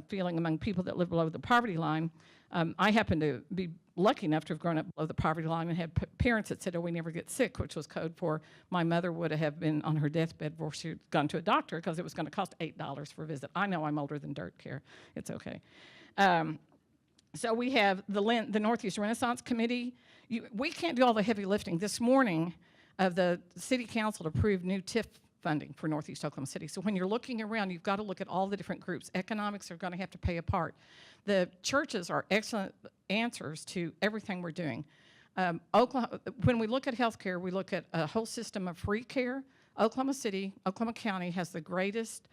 feeling among people that live below the poverty line. I happen to be lucky enough to have grown up below the poverty line and had parents that said, oh, we never get sick, which was code for my mother would have been on her deathbed before she had gone to a doctor because it was going to cost $8 for a visit. I know I'm older than dirt, care. It's okay. So we have the Northeast Renaissance Committee. We can't do all the heavy lifting. This morning, the City Council approved new TIF funding for Northeast Oklahoma City. So when you're looking around, you've got to look at all the different groups. Economics are going to have to play a part. The churches are excellent answers to everything we're doing. When we look at healthcare, we look at a whole system of free care. Oklahoma City, Oklahoma County has the greatest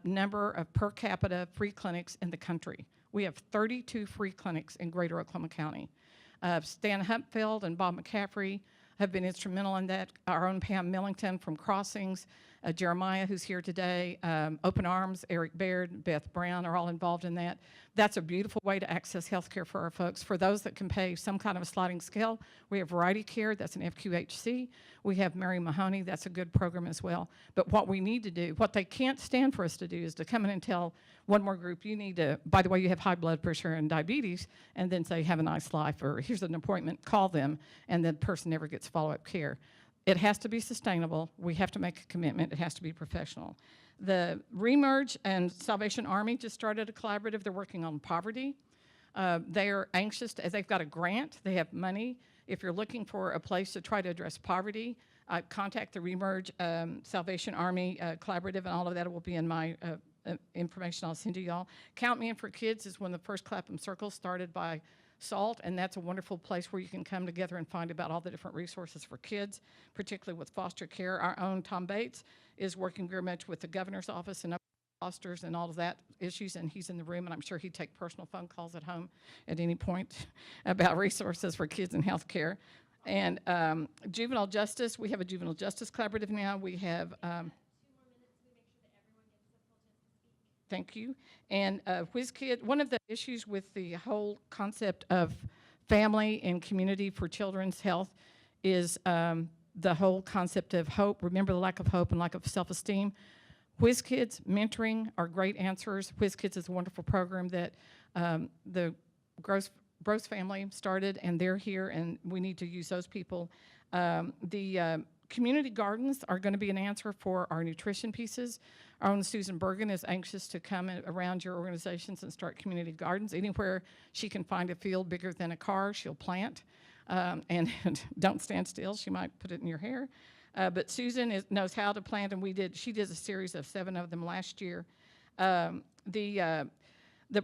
number of per capita free clinics in the country. We have 32 free clinics in greater Oklahoma County. Stan Humpfeld and Bob McCaffrey have been instrumental in that. Our own Pam Millington from Crossings, Jeremiah, who's here today, Open Arms, Eric Baird, Beth Brown are all involved in that. That's a beautiful way to access health care for our folks. For those that can pay some kind of a sliding scale, we have Variety Care, that's an FQHC. We have Mary Mahoney, that's a good program as well. But what we need to do, what they can't stand for us to do is to come in and tell one more group, you need to, by the way, you have high blood pressure and diabetes, and then say, have a nice life, or here's an appointment, call them, and the person never gets follow-up care. It has to be sustainable. We have to make a commitment. It has to be professional. The Remerge and Salvation Army just started a collaborative. They're working on poverty. They are anxious, as they've got a grant, they have money. If you're looking for a place to try to address poverty, contact the Remerge Salvation Army collaborative, and all of that will be in my information I'll send to y'all. Count Me In for Kids is one of the first Clapham circles started by SALT, and that's a wonderful place where you can come together and find about all the different resources for kids, particularly with foster care. Our own Tom Bates is working very much with the governor's office and fosters and all of that issues, and he's in the room, and I'm sure he'd take personal phone calls at home at any point about resources for kids in health care. And juvenile justice, we have a juvenile justice collaborative now. We have thank you. And WizKid, one of the issues with the whole concept of family and community for children's health is the whole concept of hope. Remember the lack of hope and lack of self-esteem. WizKids mentoring are great answers. WizKids is a wonderful program that the Gross family started, and they're here, and we need to use those people. The community gardens are going to be an answer for our nutrition pieces. Our own Susan Bergen is anxious to come around your organizations and start community gardens. Anywhere she can find a field bigger than a car, she'll plant. And don't stand still, she might put it in your hair. But Susan knows how to plant, and she did a series of 7 of them last year. The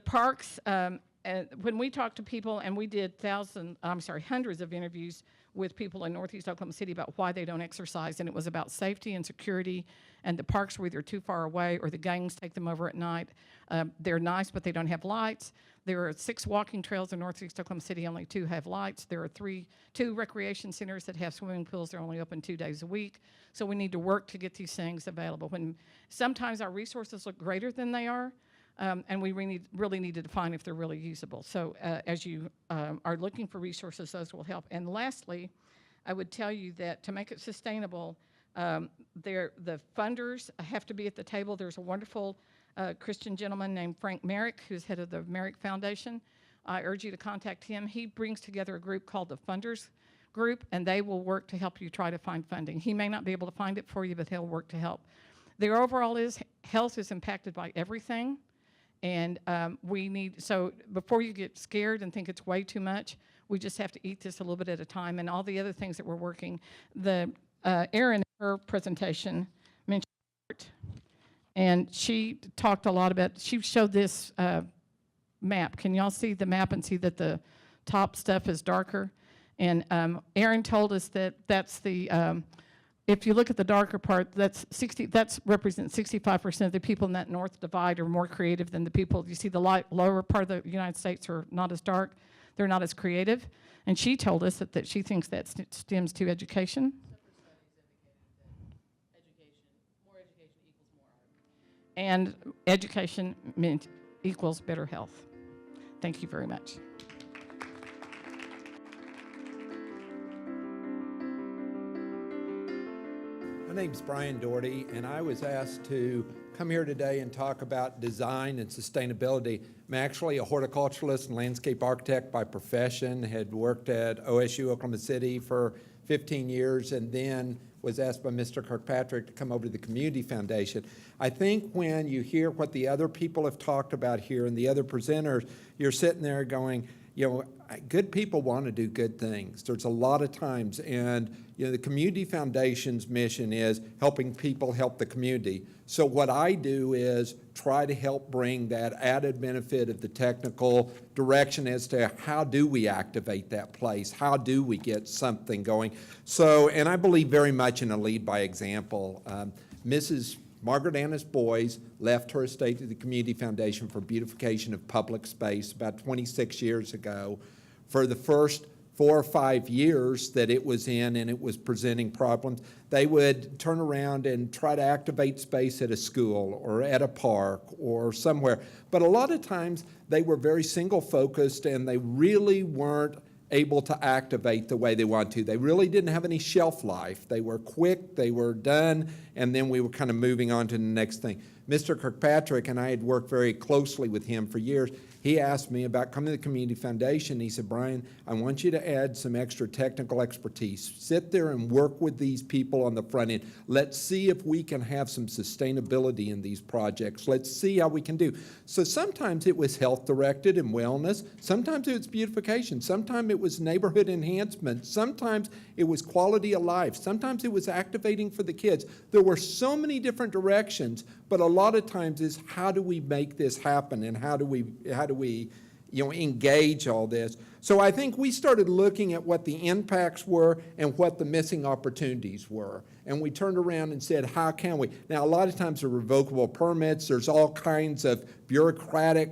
parks, when we talked to people, and we did hundreds of interviews with people in Northeast Oklahoma City about why they don't exercise, and it was about safety and security, and the parks were either too far away or the gangs take them over at night. They're nice, but they don't have lights. There are 6 walking trails in Northeast Oklahoma City, only 2 have lights. There are 2 recreation centers that have swimming pools. They're only open 2 days a week. So we need to work to get these things available. When sometimes our resources look greater than they are, and we really need to define if they're really usable. So as you are looking for resources, those will help. And lastly, I would tell you that to make it sustainable, the funders have to be at the table. There's a wonderful Christian gentleman named Frank Merrick, who's head of the Merrick Foundation. I urge you to contact him. He brings together a group called the Funders Group, and they will work to help you try to find funding. He may not be able to find it for you, but he'll work to help. Their overall health is impacted by everything, and so before you get scared and think it's way too much, we just have to eat this a little bit at a time, and all the other things that we're working. Erin, in her presentation, mentioned art. And she talked a lot about, she showed this map. Can y'all see the map and see that the top stuff is darker? And Erin told us that that's if you look at the darker part, that represents 65% of the people in that north divide are more creative than the people. You see the lower part of the United States are not as dark. They're not as creative. And she told us that she thinks that stems to education. And education equals better health. Thank you very much. My name's Brian Dougherty, and I was asked to come here today and talk about design and sustainability. I'm actually a horticulturalist and landscape architect by profession, had worked at OSU Oklahoma City for 15 years, and then was asked by Mr. Kirkpatrick to come over to the Community Foundation. I think when you hear what the other people have talked about here and the other presenters, you're sitting there going, good people want to do good things. There's a lot of times, and the Community Foundation's mission is helping people help the community. So what I do is try to help bring that added benefit of the technical direction as to how do we activate that place? How do we get something going? So, and I believe very much in a lead by example. Mrs. Margaret Annis Boys left her estate to the Community Foundation for beautification of public space about 26 years ago. For the first 4 or 5 years that it was in and it was presenting problems, they would turn around and try to activate space at a school or at a park or somewhere. But a lot of times they were very single focused and they really weren't able to activate the way they want to. They really didn't have any shelf life. They were quick, they were done, and then we were kind of moving on to the next thing. Mr. Kirkpatrick and I had worked very closely with him for years. He asked me about coming to the Community Foundation. He said, Brian, I want you to add some extra technical expertise. Sit there and work with these people on the front end. Let's see if we can have some sustainability in these projects. Let's see how we can do. So sometimes it was health directed and wellness. Sometimes it was beautification. Sometimes it was neighborhood enhancement. Sometimes it was quality of life. Sometimes it was activating for the kids. There were so many different directions, but a lot of times is how do we make this happen and how do we engage all this. So I think we started looking at what the impacts were and what the missing opportunities were. And we turned around and said, how can we? Now, a lot of times there are revocable permits. There's all kinds of bureaucratic,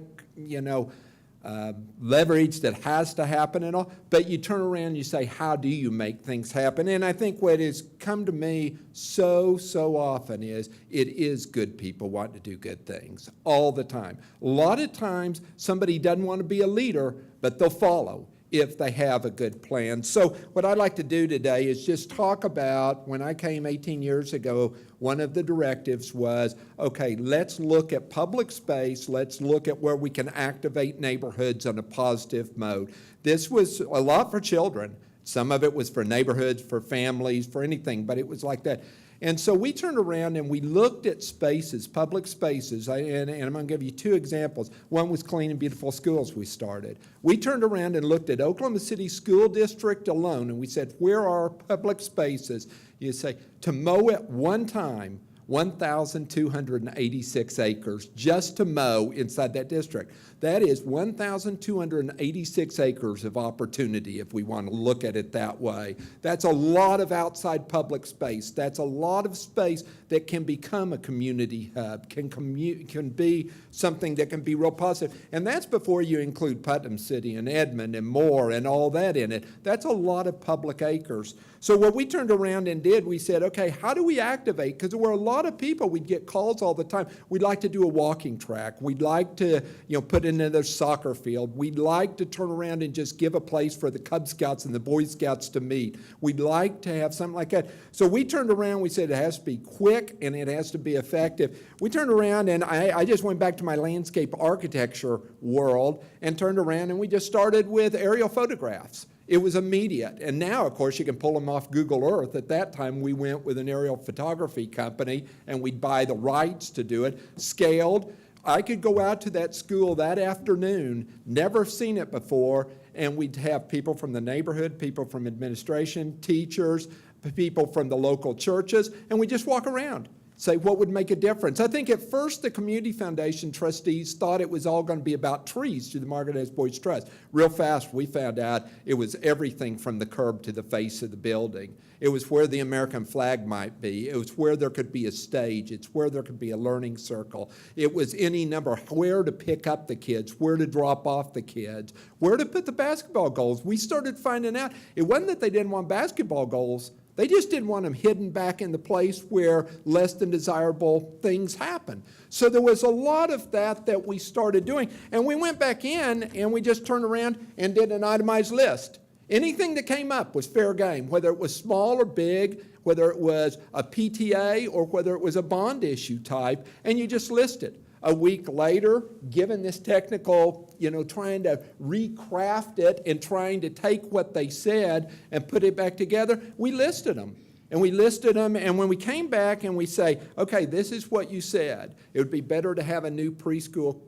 leverage that has to happen and all, but you turn around and you say, how do you make things happen? And I think what has come to me so often is it is good people want to do good things all the time. A lot of times somebody doesn't want to be a leader, but they'll follow if they have a good plan. So what I'd like to do today is just talk about, when I came 18 years ago, one of the directives was, okay, let's look at public space, let's look at where we can activate neighborhoods on a positive mode. This was a lot for children. Some of it was for neighborhoods, for families, for anything, but it was like that. And so we turned around and we looked at spaces, public spaces, and I'm going to give you 2 examples. One was Clean and Beautiful Schools we started. We turned around and looked at Oklahoma City School District alone, and we said, where are public spaces? You say, to mow at one time, 1,286 acres just to mow inside that district. That is 1,286 acres of opportunity if we want to look at it that way. That's a lot of outside public space. That's a lot of space that can become a community hub, can be something that can be real positive. And that's before you include Putnam City and Edmond and Moore and all that in it. That's a lot of public acres. So what we turned around and did, we said, okay, how do we activate? Because there were a lot of people, we'd get calls all the time. We'd like to do a walking track. We'd like to, put in another soccer field. We'd like to turn around and just give a place for the Cub Scouts and the Boy Scouts to meet. We'd like to have something like that. So we turned around, we said it has to be quick and it has to be effective. We turned around and I just went back to my landscape architecture world and turned around and we just started with aerial photographs. It was immediate. And now, of course, you can pull them off Google Earth. At that time, we went with an aerial photography company, and we'd buy the rights to do it, scaled. I could go out to that school that afternoon, never seen it before, and we'd have people from the neighborhood, people from administration, teachers, people from the local churches, and we just walk around. Say what would make a difference. I think at first the Community Foundation trustees thought it was all going to be about trees through the Margaret S. Boyce Trust. Real fast we found out it was everything from the curb to the face of the building. It was where the American flag might be. It was where there could be a stage. It's where there could be a learning circle. It was any number, where to pick up the kids, where to drop off the kids, where to put the basketball goals. We started finding out it wasn't that they didn't want basketball goals. They just didn't want them hidden back in the place where less than desirable things happen. So there was a lot of that we started doing. And we went back in and we just turned around and did an itemized list. Anything that came up was fair game, whether it was small or big, whether it was a PTA or whether it was a bond issue type, and you just list it. A week later, given this technical, trying to recraft it and trying to take what they said and put it back together, we listed them. And we listed them, and when we came back and we say, okay, this is what you said. It would be better to have a new preschool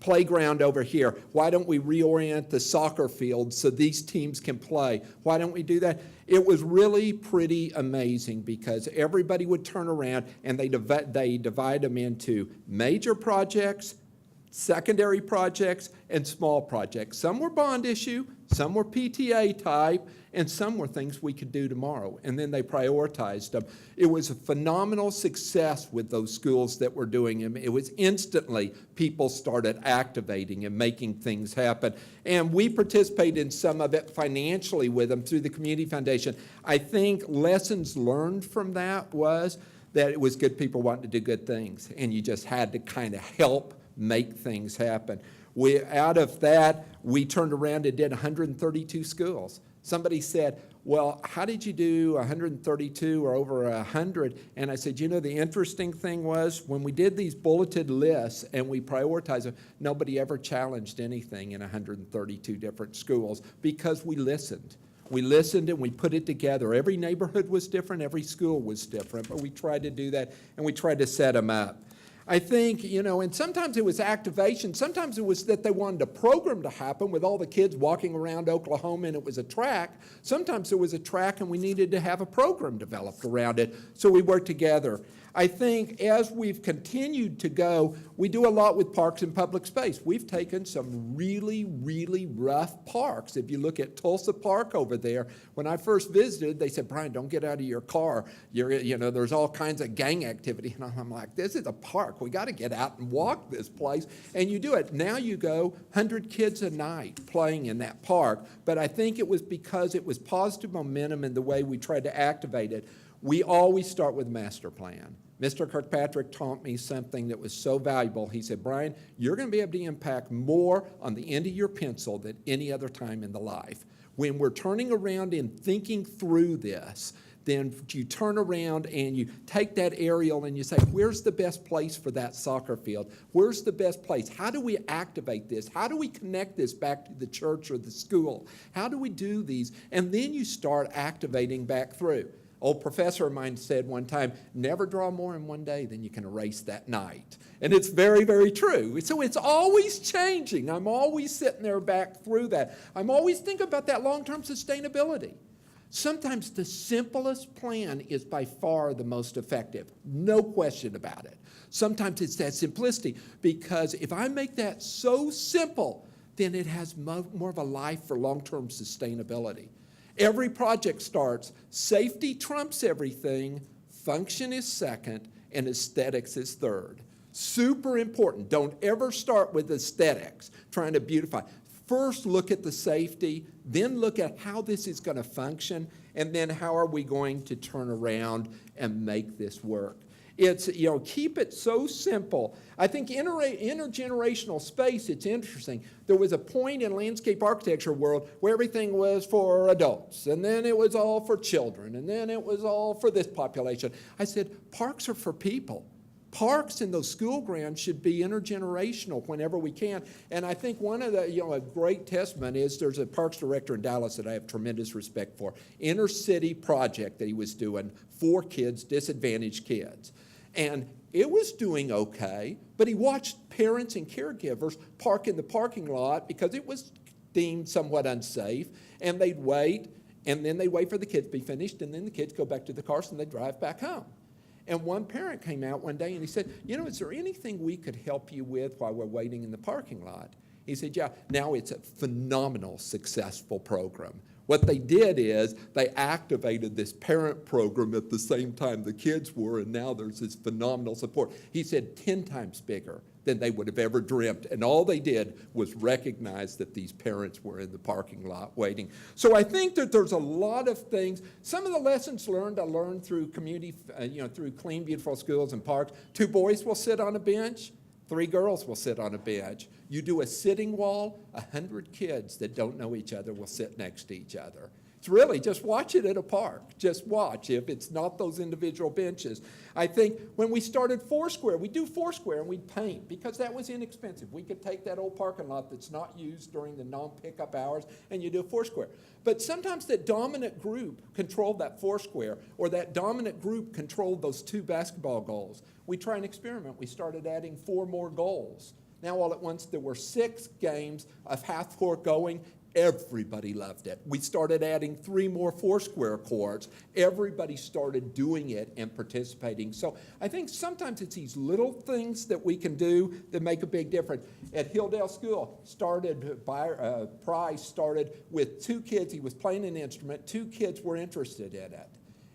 playground over here. Why don't we reorient the soccer field so these teams can play? Why don't we do that? It was really pretty amazing because everybody would turn around and they divide them into major projects, secondary projects, and small projects. Some were bond issue, some were PTA type, and some were things we could do tomorrow. And then they prioritized them. It was a phenomenal success with those schools that were doing them. It was instantly people started activating and making things happen. And we participated in some of it financially with them through the Community Foundation. I think lessons learned from that was that it was good people wanting to do good things, and you just had to kind of help make things happen. Out of that, we turned around and did 132 schools. Somebody said, well, how did you do 132 or over 100? And I said, the interesting thing was when we did these bulleted lists and we prioritized them, nobody ever challenged anything in 132 different schools because we listened. We listened and we put it together. Every neighborhood was different, every school was different, but we tried to do that and we tried to set them up. I think, and sometimes it was activation. Sometimes it was that they wanted a program to happen with all the kids walking around Oklahoma and it was a track. Sometimes it was a track and we needed to have a program developed around it. So we worked together. I think as we've continued to go, we do a lot with parks and public space. We've taken some really, really rough parks. If you look at Tulsa Park over there, when I first visited, they said, Brian, don't get out of your car. There's all kinds of gang activity. And I'm like, this is a park. We got to get out and walk this place. And you do it. Now you go 100 kids a night playing in that park. But I think it was because it was positive momentum in the way we tried to activate it. We always start with master plan. Mr. Kirkpatrick taught me something that was so valuable. He said, Brian, you're going to be able to impact more on the end of your pencil than any other time in the life. When we're turning around and thinking through this, then you turn around and you take that aerial and you say, where's the best place for that soccer field? Where's the best place? How do we activate this? How do we connect this back to the church or the school? How do we do these? And then you start activating back through. Old professor of mine said one time, never draw more in one day than you can erase that night. And it's very, very true. So it's always changing. I'm always sitting there back through that. I'm always thinking about that long-term sustainability. Sometimes the simplest plan is by far the most effective, no question about it. Sometimes it's that simplicity, because if I make that so simple, then it has more of a life for long-term sustainability. Every project starts, safety trumps everything, function is second, and aesthetics is third. Super important. Don't ever start with aesthetics, trying to beautify. First, look at the safety, then look at how this is going to function, and then how are we going to turn around and make this work. It's, keep it so simple. I think intergenerational space, it's interesting. There was a point in landscape architecture world where everything was for adults, and then it was all for children, and then it was all for this population. I said, parks are for people. Parks and those school grounds should be intergenerational whenever we can. And I think one of the, a great testament is there's a parks director in Dallas that I have tremendous respect for. Inner city project that he was doing for kids, disadvantaged kids. And it was doing okay, but he watched parents and caregivers park in the parking lot because it was deemed somewhat unsafe, and they'd wait, and then they'd wait for the kids to be finished, and then the kids go back to the cars and they'd drive back home. And one parent came out one day and he said, is there anything we could help you with while we're waiting in the parking lot? He said, yeah. Now it's a phenomenal, successful program. What they did is they activated this parent program at the same time the kids were, and now there's this phenomenal support. He said 10 times bigger than they would have ever dreamt. And all they did was recognize that these parents were in the parking lot waiting. So I think that there's a lot of things. Some of the lessons learned, I learned through community, through clean, beautiful schools and parks. 2 boys will sit on a bench. 3 girls will sit on a bench. You do a sitting wall, 100 kids that don't know each other will sit next to each other. It's really, just watch it at a park. Just watch if it's not those individual benches. I think when we started Foursquare, we do Foursquare and we'd paint because that was inexpensive. We could take that old parking lot that's not used during the non-pickup hours and you do Foursquare. But sometimes that dominant group controlled that Foursquare, or that dominant group controlled those 2 basketball goals. We try an experiment. We started adding 4 more goals. Now all at once there were 6 games of half court going. Everybody loved it. We started adding 3 more Foursquare courts. Everybody started doing it and participating. So I think sometimes it's these little things that we can do that make a big difference. At Hilldale School, Price started with 2 kids. He was playing an instrument. 2 kids were interested in it.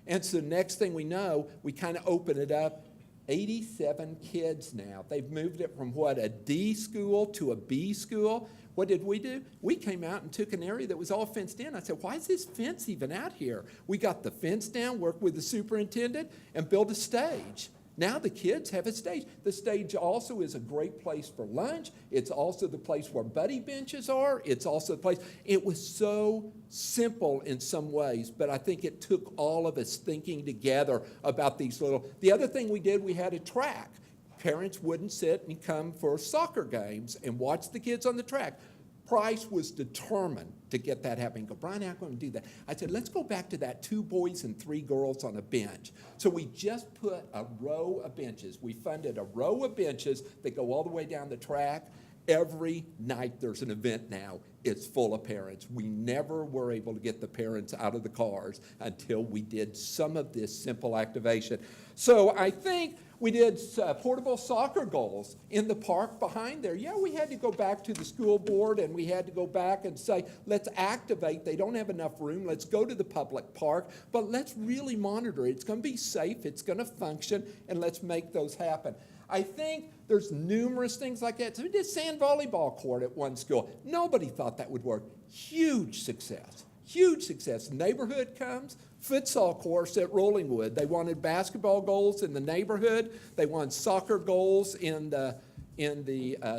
And so next thing we know, we kind of open it up. 87 kids now. They've moved it from a D school to a B school. What did we do? We came out and took an area that was all fenced in. I said, why is this fence even out here? We got the fence down, worked with the superintendent, and built a stage. Now the kids have a stage. The stage also is a great place for lunch. It's also the place where buddy benches are. It's also the place. It was so simple in some ways, but I think it took all of us thinking together about these little. The other thing we did, we had a track. Parents wouldn't sit and come for soccer games and watch the kids on the track. Price was determined to get that happening. Go, Brian, how can we do that? I said, let's go back to that 2 boys and 3 girls on a bench. So we just put a row of benches. We funded a row of benches that go all the way down the track. Every night there's an event now. It's full of parents. We never were able to get the parents out of the cars until we did some of this simple activation. So I think we did portable soccer goals in the park behind there. Yeah, we had to go back to the school board and we had to go back and say, let's activate. They don't have enough room. Let's go to the public park, but let's really monitor it. It's going to be safe. It's going to function, and let's make those happen. I think there's numerous things like that. So we did sand volleyball court at one school. Nobody thought that would work. Huge success. Huge success. Neighborhood comes. Futsal course at Rollingwood. They wanted basketball goals in the neighborhood. They wanted soccer goals in the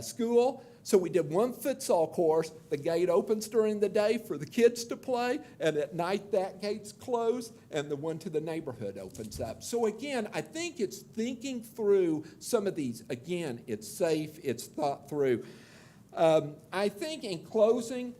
school. So we did one futsal course. The gate opens during the day for the kids to play, and at night that gate's closed, and the one to the neighborhood opens up. So again, I think it's thinking through some of these. Again, it's safe, it's thought through. I think in closing,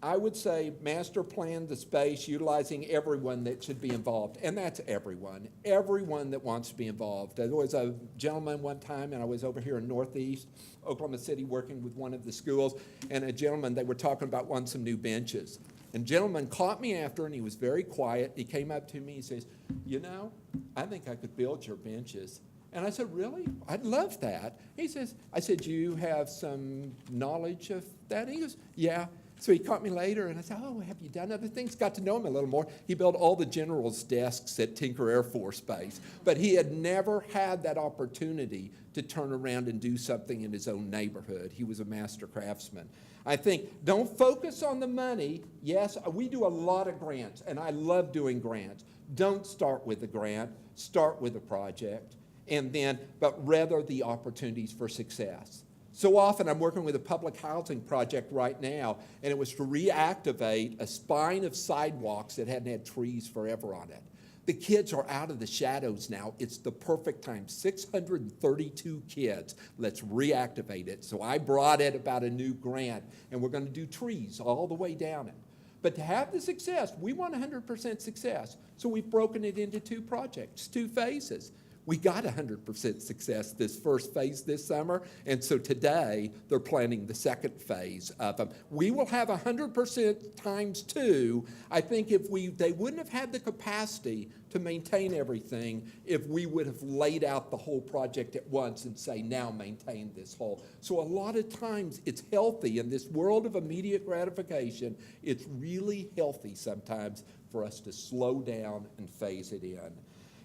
I would say master plan the space, utilizing everyone that should be involved. And that's everyone that wants to be involved. There was a gentleman one time, and I was over here in Northeast Oklahoma City working with one of the schools, and a gentleman, they were talking about wanting some new benches. And a gentleman caught me after, and he was very quiet. He came up to me, he says, you know, I think I could build your benches. And I said, really? I'd love that. He says, I said, you have some knowledge of that? And he goes, yeah. So he caught me later, and I said, oh, have you done other things? Got to know him a little more. He built all the general's desks at Tinker Air Force Base. But he had never had that opportunity to turn around and do something in his own neighborhood. He was a master craftsman. I think, don't focus on the money. Yes, we do a lot of grants, and I love doing grants. Don't start with a grant. Start with a project. But rather the opportunities for success. So often I'm working with a public housing project right now, and it was to reactivate a spine of sidewalks that hadn't had trees forever on it. The kids are out of the shadows now. It's the perfect time. 632 kids. Let's reactivate it. So I brought it about a new grant, and we're going to do trees all the way down it. But to have the success, we want 100% success. So we've broken it into 2 projects, 2 phases. We got 100% success this first phase this summer, and so today they're planning the second phase of them. We will have 100% times 2. I think they wouldn't have had the capacity to maintain everything if we would have laid out the whole project at once and say, now maintain this whole. So a lot of times it's healthy in this world of immediate gratification. It's really healthy sometimes for us to slow down and phase it in.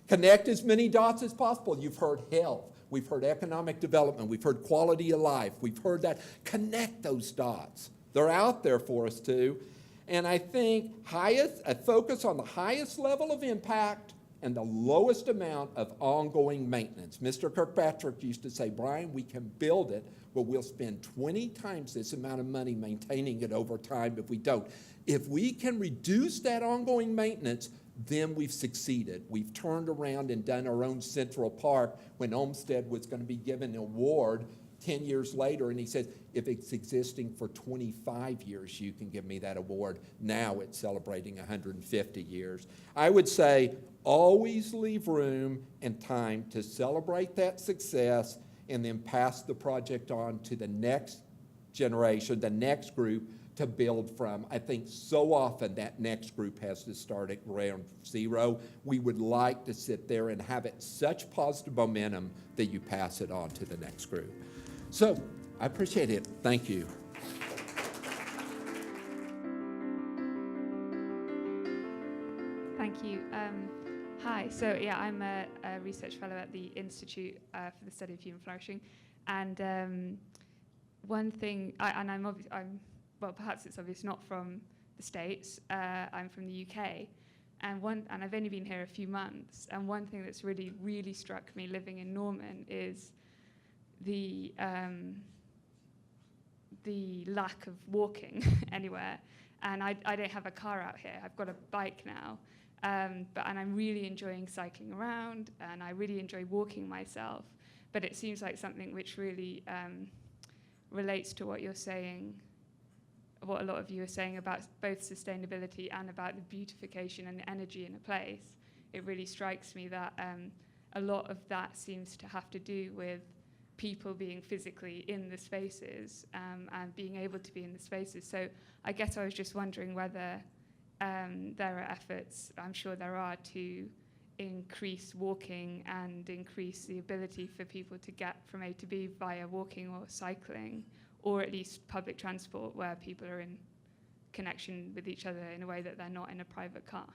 Connect as many dots as possible. You've heard health. We've heard economic development. We've heard quality of life. We've heard that. Connect those dots. They're out there for us too. And I think a focus on the highest level of impact and the lowest amount of ongoing maintenance. Mr. Kirkpatrick used to say, Brian, we can build it, but we'll spend 20 times this amount of money maintaining it over time if we don't. If we can reduce that ongoing maintenance, then we've succeeded. We've turned around and done our own Central Park when Olmsted was going to be given an award 10 years later, and he said, if it's existing for 25 years, you can give me that award. Now it's celebrating 150 years. I would say always leave room and time to celebrate that success and then pass the project on to the next generation, the next group, to build from. I think so often that next group has to start at ground zero. We would like to sit there and have it such positive momentum that you pass it on to the next group. So I appreciate it. Thank you. Thank you. Hi, so yeah, I'm a research fellow at the Institute for the Study of Human Flourishing, and one thing, well, perhaps it's obvious, not from the States. I'm from the UK, and I've only been here a few months. And one thing that's really, really struck me living in Norman is the lack of walking anywhere. And I don't have a car out here. I've got a bike now, and I'm really enjoying cycling around, and I really enjoy walking myself. But it seems like something which really relates to what you're saying. What a lot of you are saying about both sustainability and about the beautification and the energy in a place. It really strikes me that a lot of that seems to have to do with people being physically in the spaces and being able to be in the spaces. So I guess I was just wondering whether there are efforts, I'm sure there are, to increase walking and increase the ability for people to get from A to B via walking or cycling, or at least public transport where people are in connection with each other in a way that they're not in a private car.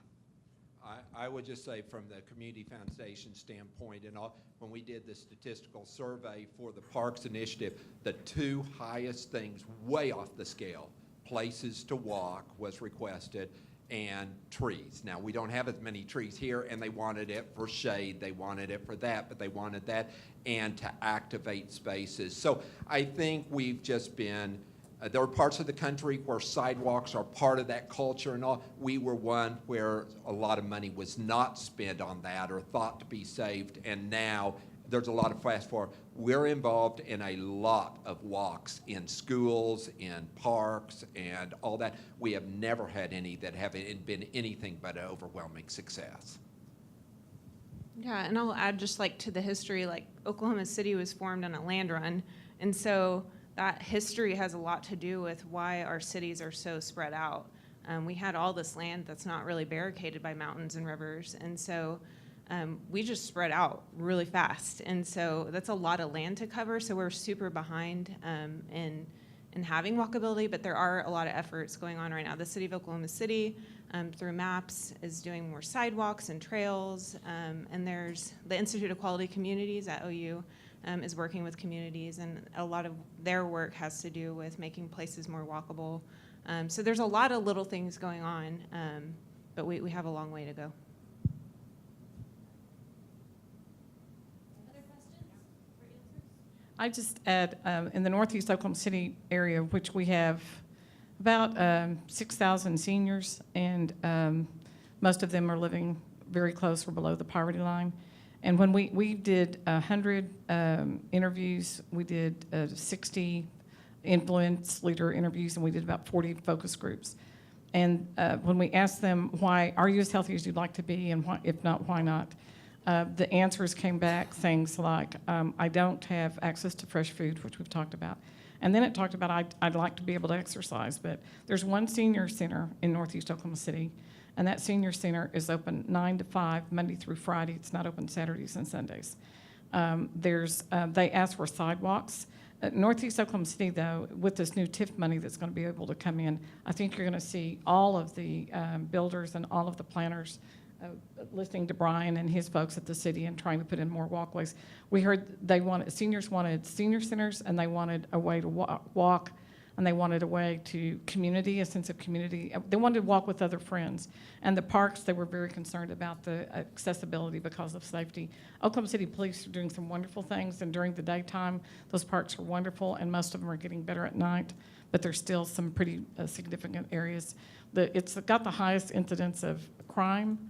I would just say from the Community Foundation standpoint, and when we did the statistical survey for the Parks Initiative, the 2 highest things way off the scale, places to walk was requested, and trees. Now, we don't have as many trees here, and they wanted it for shade, they wanted it for that, but they wanted that, and to activate spaces. So I think we've just been, there are parts of the country where sidewalks are part of that culture and all. We were one where a lot of money was not spent on that or thought to be saved, and now there's a lot of fast forward. We're involved in a lot of walks in schools, in parks, and all that. We have never had any that have been anything but an overwhelming success. Yeah, and I'll add just like to the history, like Oklahoma City was formed on a land run, and so that history has a lot to do with why our cities are so spread out. We had all this land that's not really barricaded by mountains and rivers, and so we just spread out really fast. And so that's a lot of land to cover, so we're super behind in having walkability, but there are a lot of efforts going on right now. The City of Oklahoma City, through MAPS, is doing more sidewalks and trails, and there's the Institute of Quality Communities at OU is working with communities, and a lot of their work has to do with making places more walkable. So there's a lot of little things going on, but we have a long way to go. I just add, in the Northeast Oklahoma City area, which we have about 6,000 seniors, and most of them are living very close or below the poverty line. And when we did 100 interviews, we did 60 influence leader interviews, and we did about 40 focus groups. And when we asked them, why are you as healthy as you'd like to be, and why, if not, why not? The answers came back things like, I don't have access to fresh food, which we've talked about. And then it talked about, I'd like to be able to exercise, but there's one senior center in Northeast Oklahoma City, and that senior center is open 9 to 5, Monday through Friday. It's not open Saturdays and Sundays. They asked for sidewalks. Northeast Oklahoma City, though, with this new TIF money that's going to be able to come in, I think you're going to see all of the builders and all of the planners listening to Brian and his folks at the city and trying to put in more walkways. We heard seniors wanted senior centers, and they wanted a way to walk, and they wanted a way to community, a sense of community. They wanted to walk with other friends. And the parks, they were very concerned about the accessibility because of safety. Oklahoma City Police are doing some wonderful things, and during the daytime, those parks are wonderful, and most of them are getting better at night, but there's still some pretty significant areas. It's got the highest incidence of crime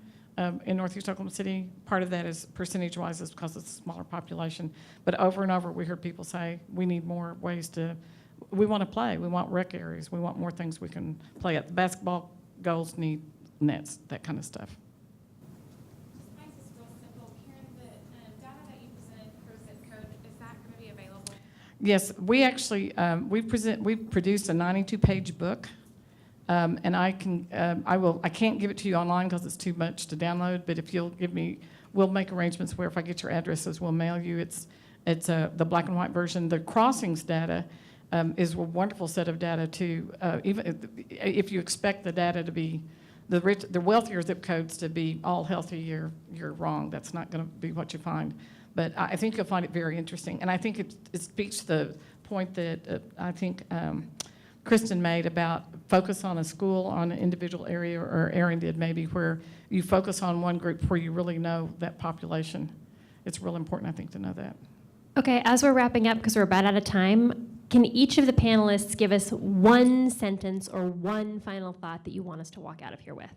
in Northeast Oklahoma City. Part of that is percentage-wise is because it's a smaller population. But over and over, we heard people say, we need more ways to, we want to play, we want rec areas, we want more things we can play at. The basketball goals need nets, that kind of stuff. Mine's just real simple. Karen, the data that you presented for zip code, is that going to be available? Yes, we actually, we produced a 92-page book. And I can't give it to you online because it's too much to download, but if you'll give me, we'll make arrangements where if I get your addresses, we'll mail you. It's the black and white version. The crossings data is a wonderful set of data too. Even if you expect the data to be, the wealthier zip codes to be all healthy, you're wrong. That's not going to be what you find. But I think you'll find it very interesting. And I think it speaks to the point that I think Kristen made about focus on a school, on an individual area, or Erin did maybe, where you focus on one group where you really know that population. It's real important, I think, to know that. Okay, as we're wrapping up, because we're about out of time, can each of the panelists give us one sentence or one final thought that you want us to walk out of here with?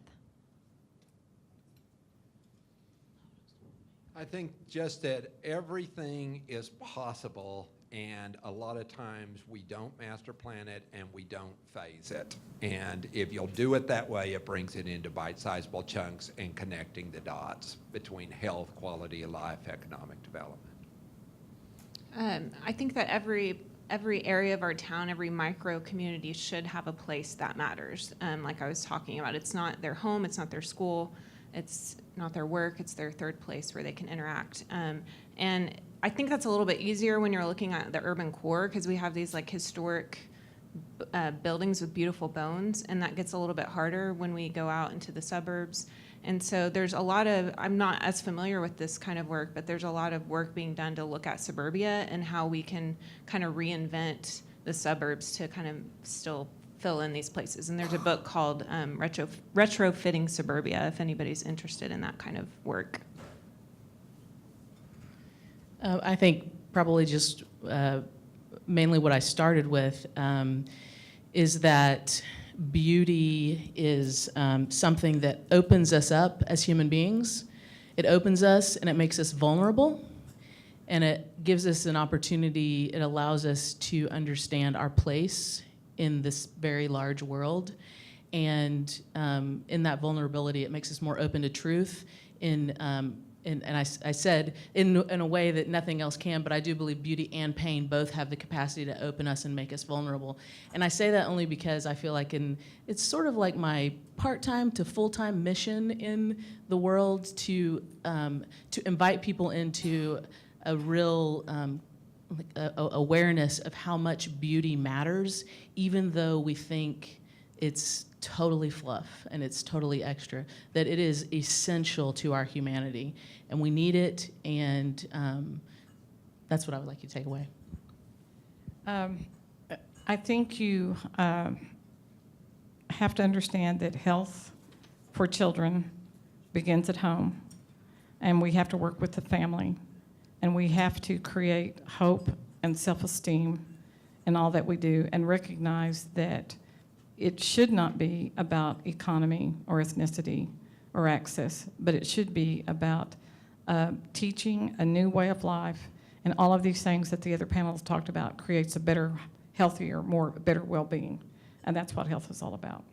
I think just that everything is possible, and a lot of times we don't master plan it and we don't phase it. And if you'll do it that way, it brings it into bite-sizable chunks and connecting the dots between health, quality of life, economic development. I think that every area of our town, every micro community should have a place that matters. Like I was talking about, it's not their home, it's not their school, it's not their work, it's their third place where they can interact. And I think that's a little bit easier when you're looking at the urban core, because we have these like historic buildings with beautiful bones, and that gets a little bit harder when we go out into the suburbs. And so there's a lot of, I'm not as familiar with this kind of work, but there's a lot of work being done to look at suburbia and how we can kind of reinvent the suburbs to kind of still fill in these places. And there's a book called Retrofitting Suburbia, if anybody's interested in that kind of work. I think probably just mainly what I started with is that beauty is something that opens us up as human beings. It opens us and it makes us vulnerable, and it gives us an opportunity, it allows us to understand our place in this very large world. And in that vulnerability, it makes us more open to truth. In I said in a way that nothing else can, but I do believe beauty and pain both have the capacity to open us and make us vulnerable. And I say that only because I feel like it's sort of like my part-time to full-time mission in the world to invite people into a real awareness of how much beauty matters, even though we think it's totally fluff and it's totally extra, that it is essential to our humanity and we need it, and that's what I would like you to take away. I think you have to understand that health for children begins at home, and we have to work with the family, and we have to create hope and self-esteem in all that we do, and recognize that it should not be about economy or ethnicity or access, but it should be about teaching a new way of life, and all of these things that the other panels talked about creates a better, healthier, better well-being, and that's what health is all about.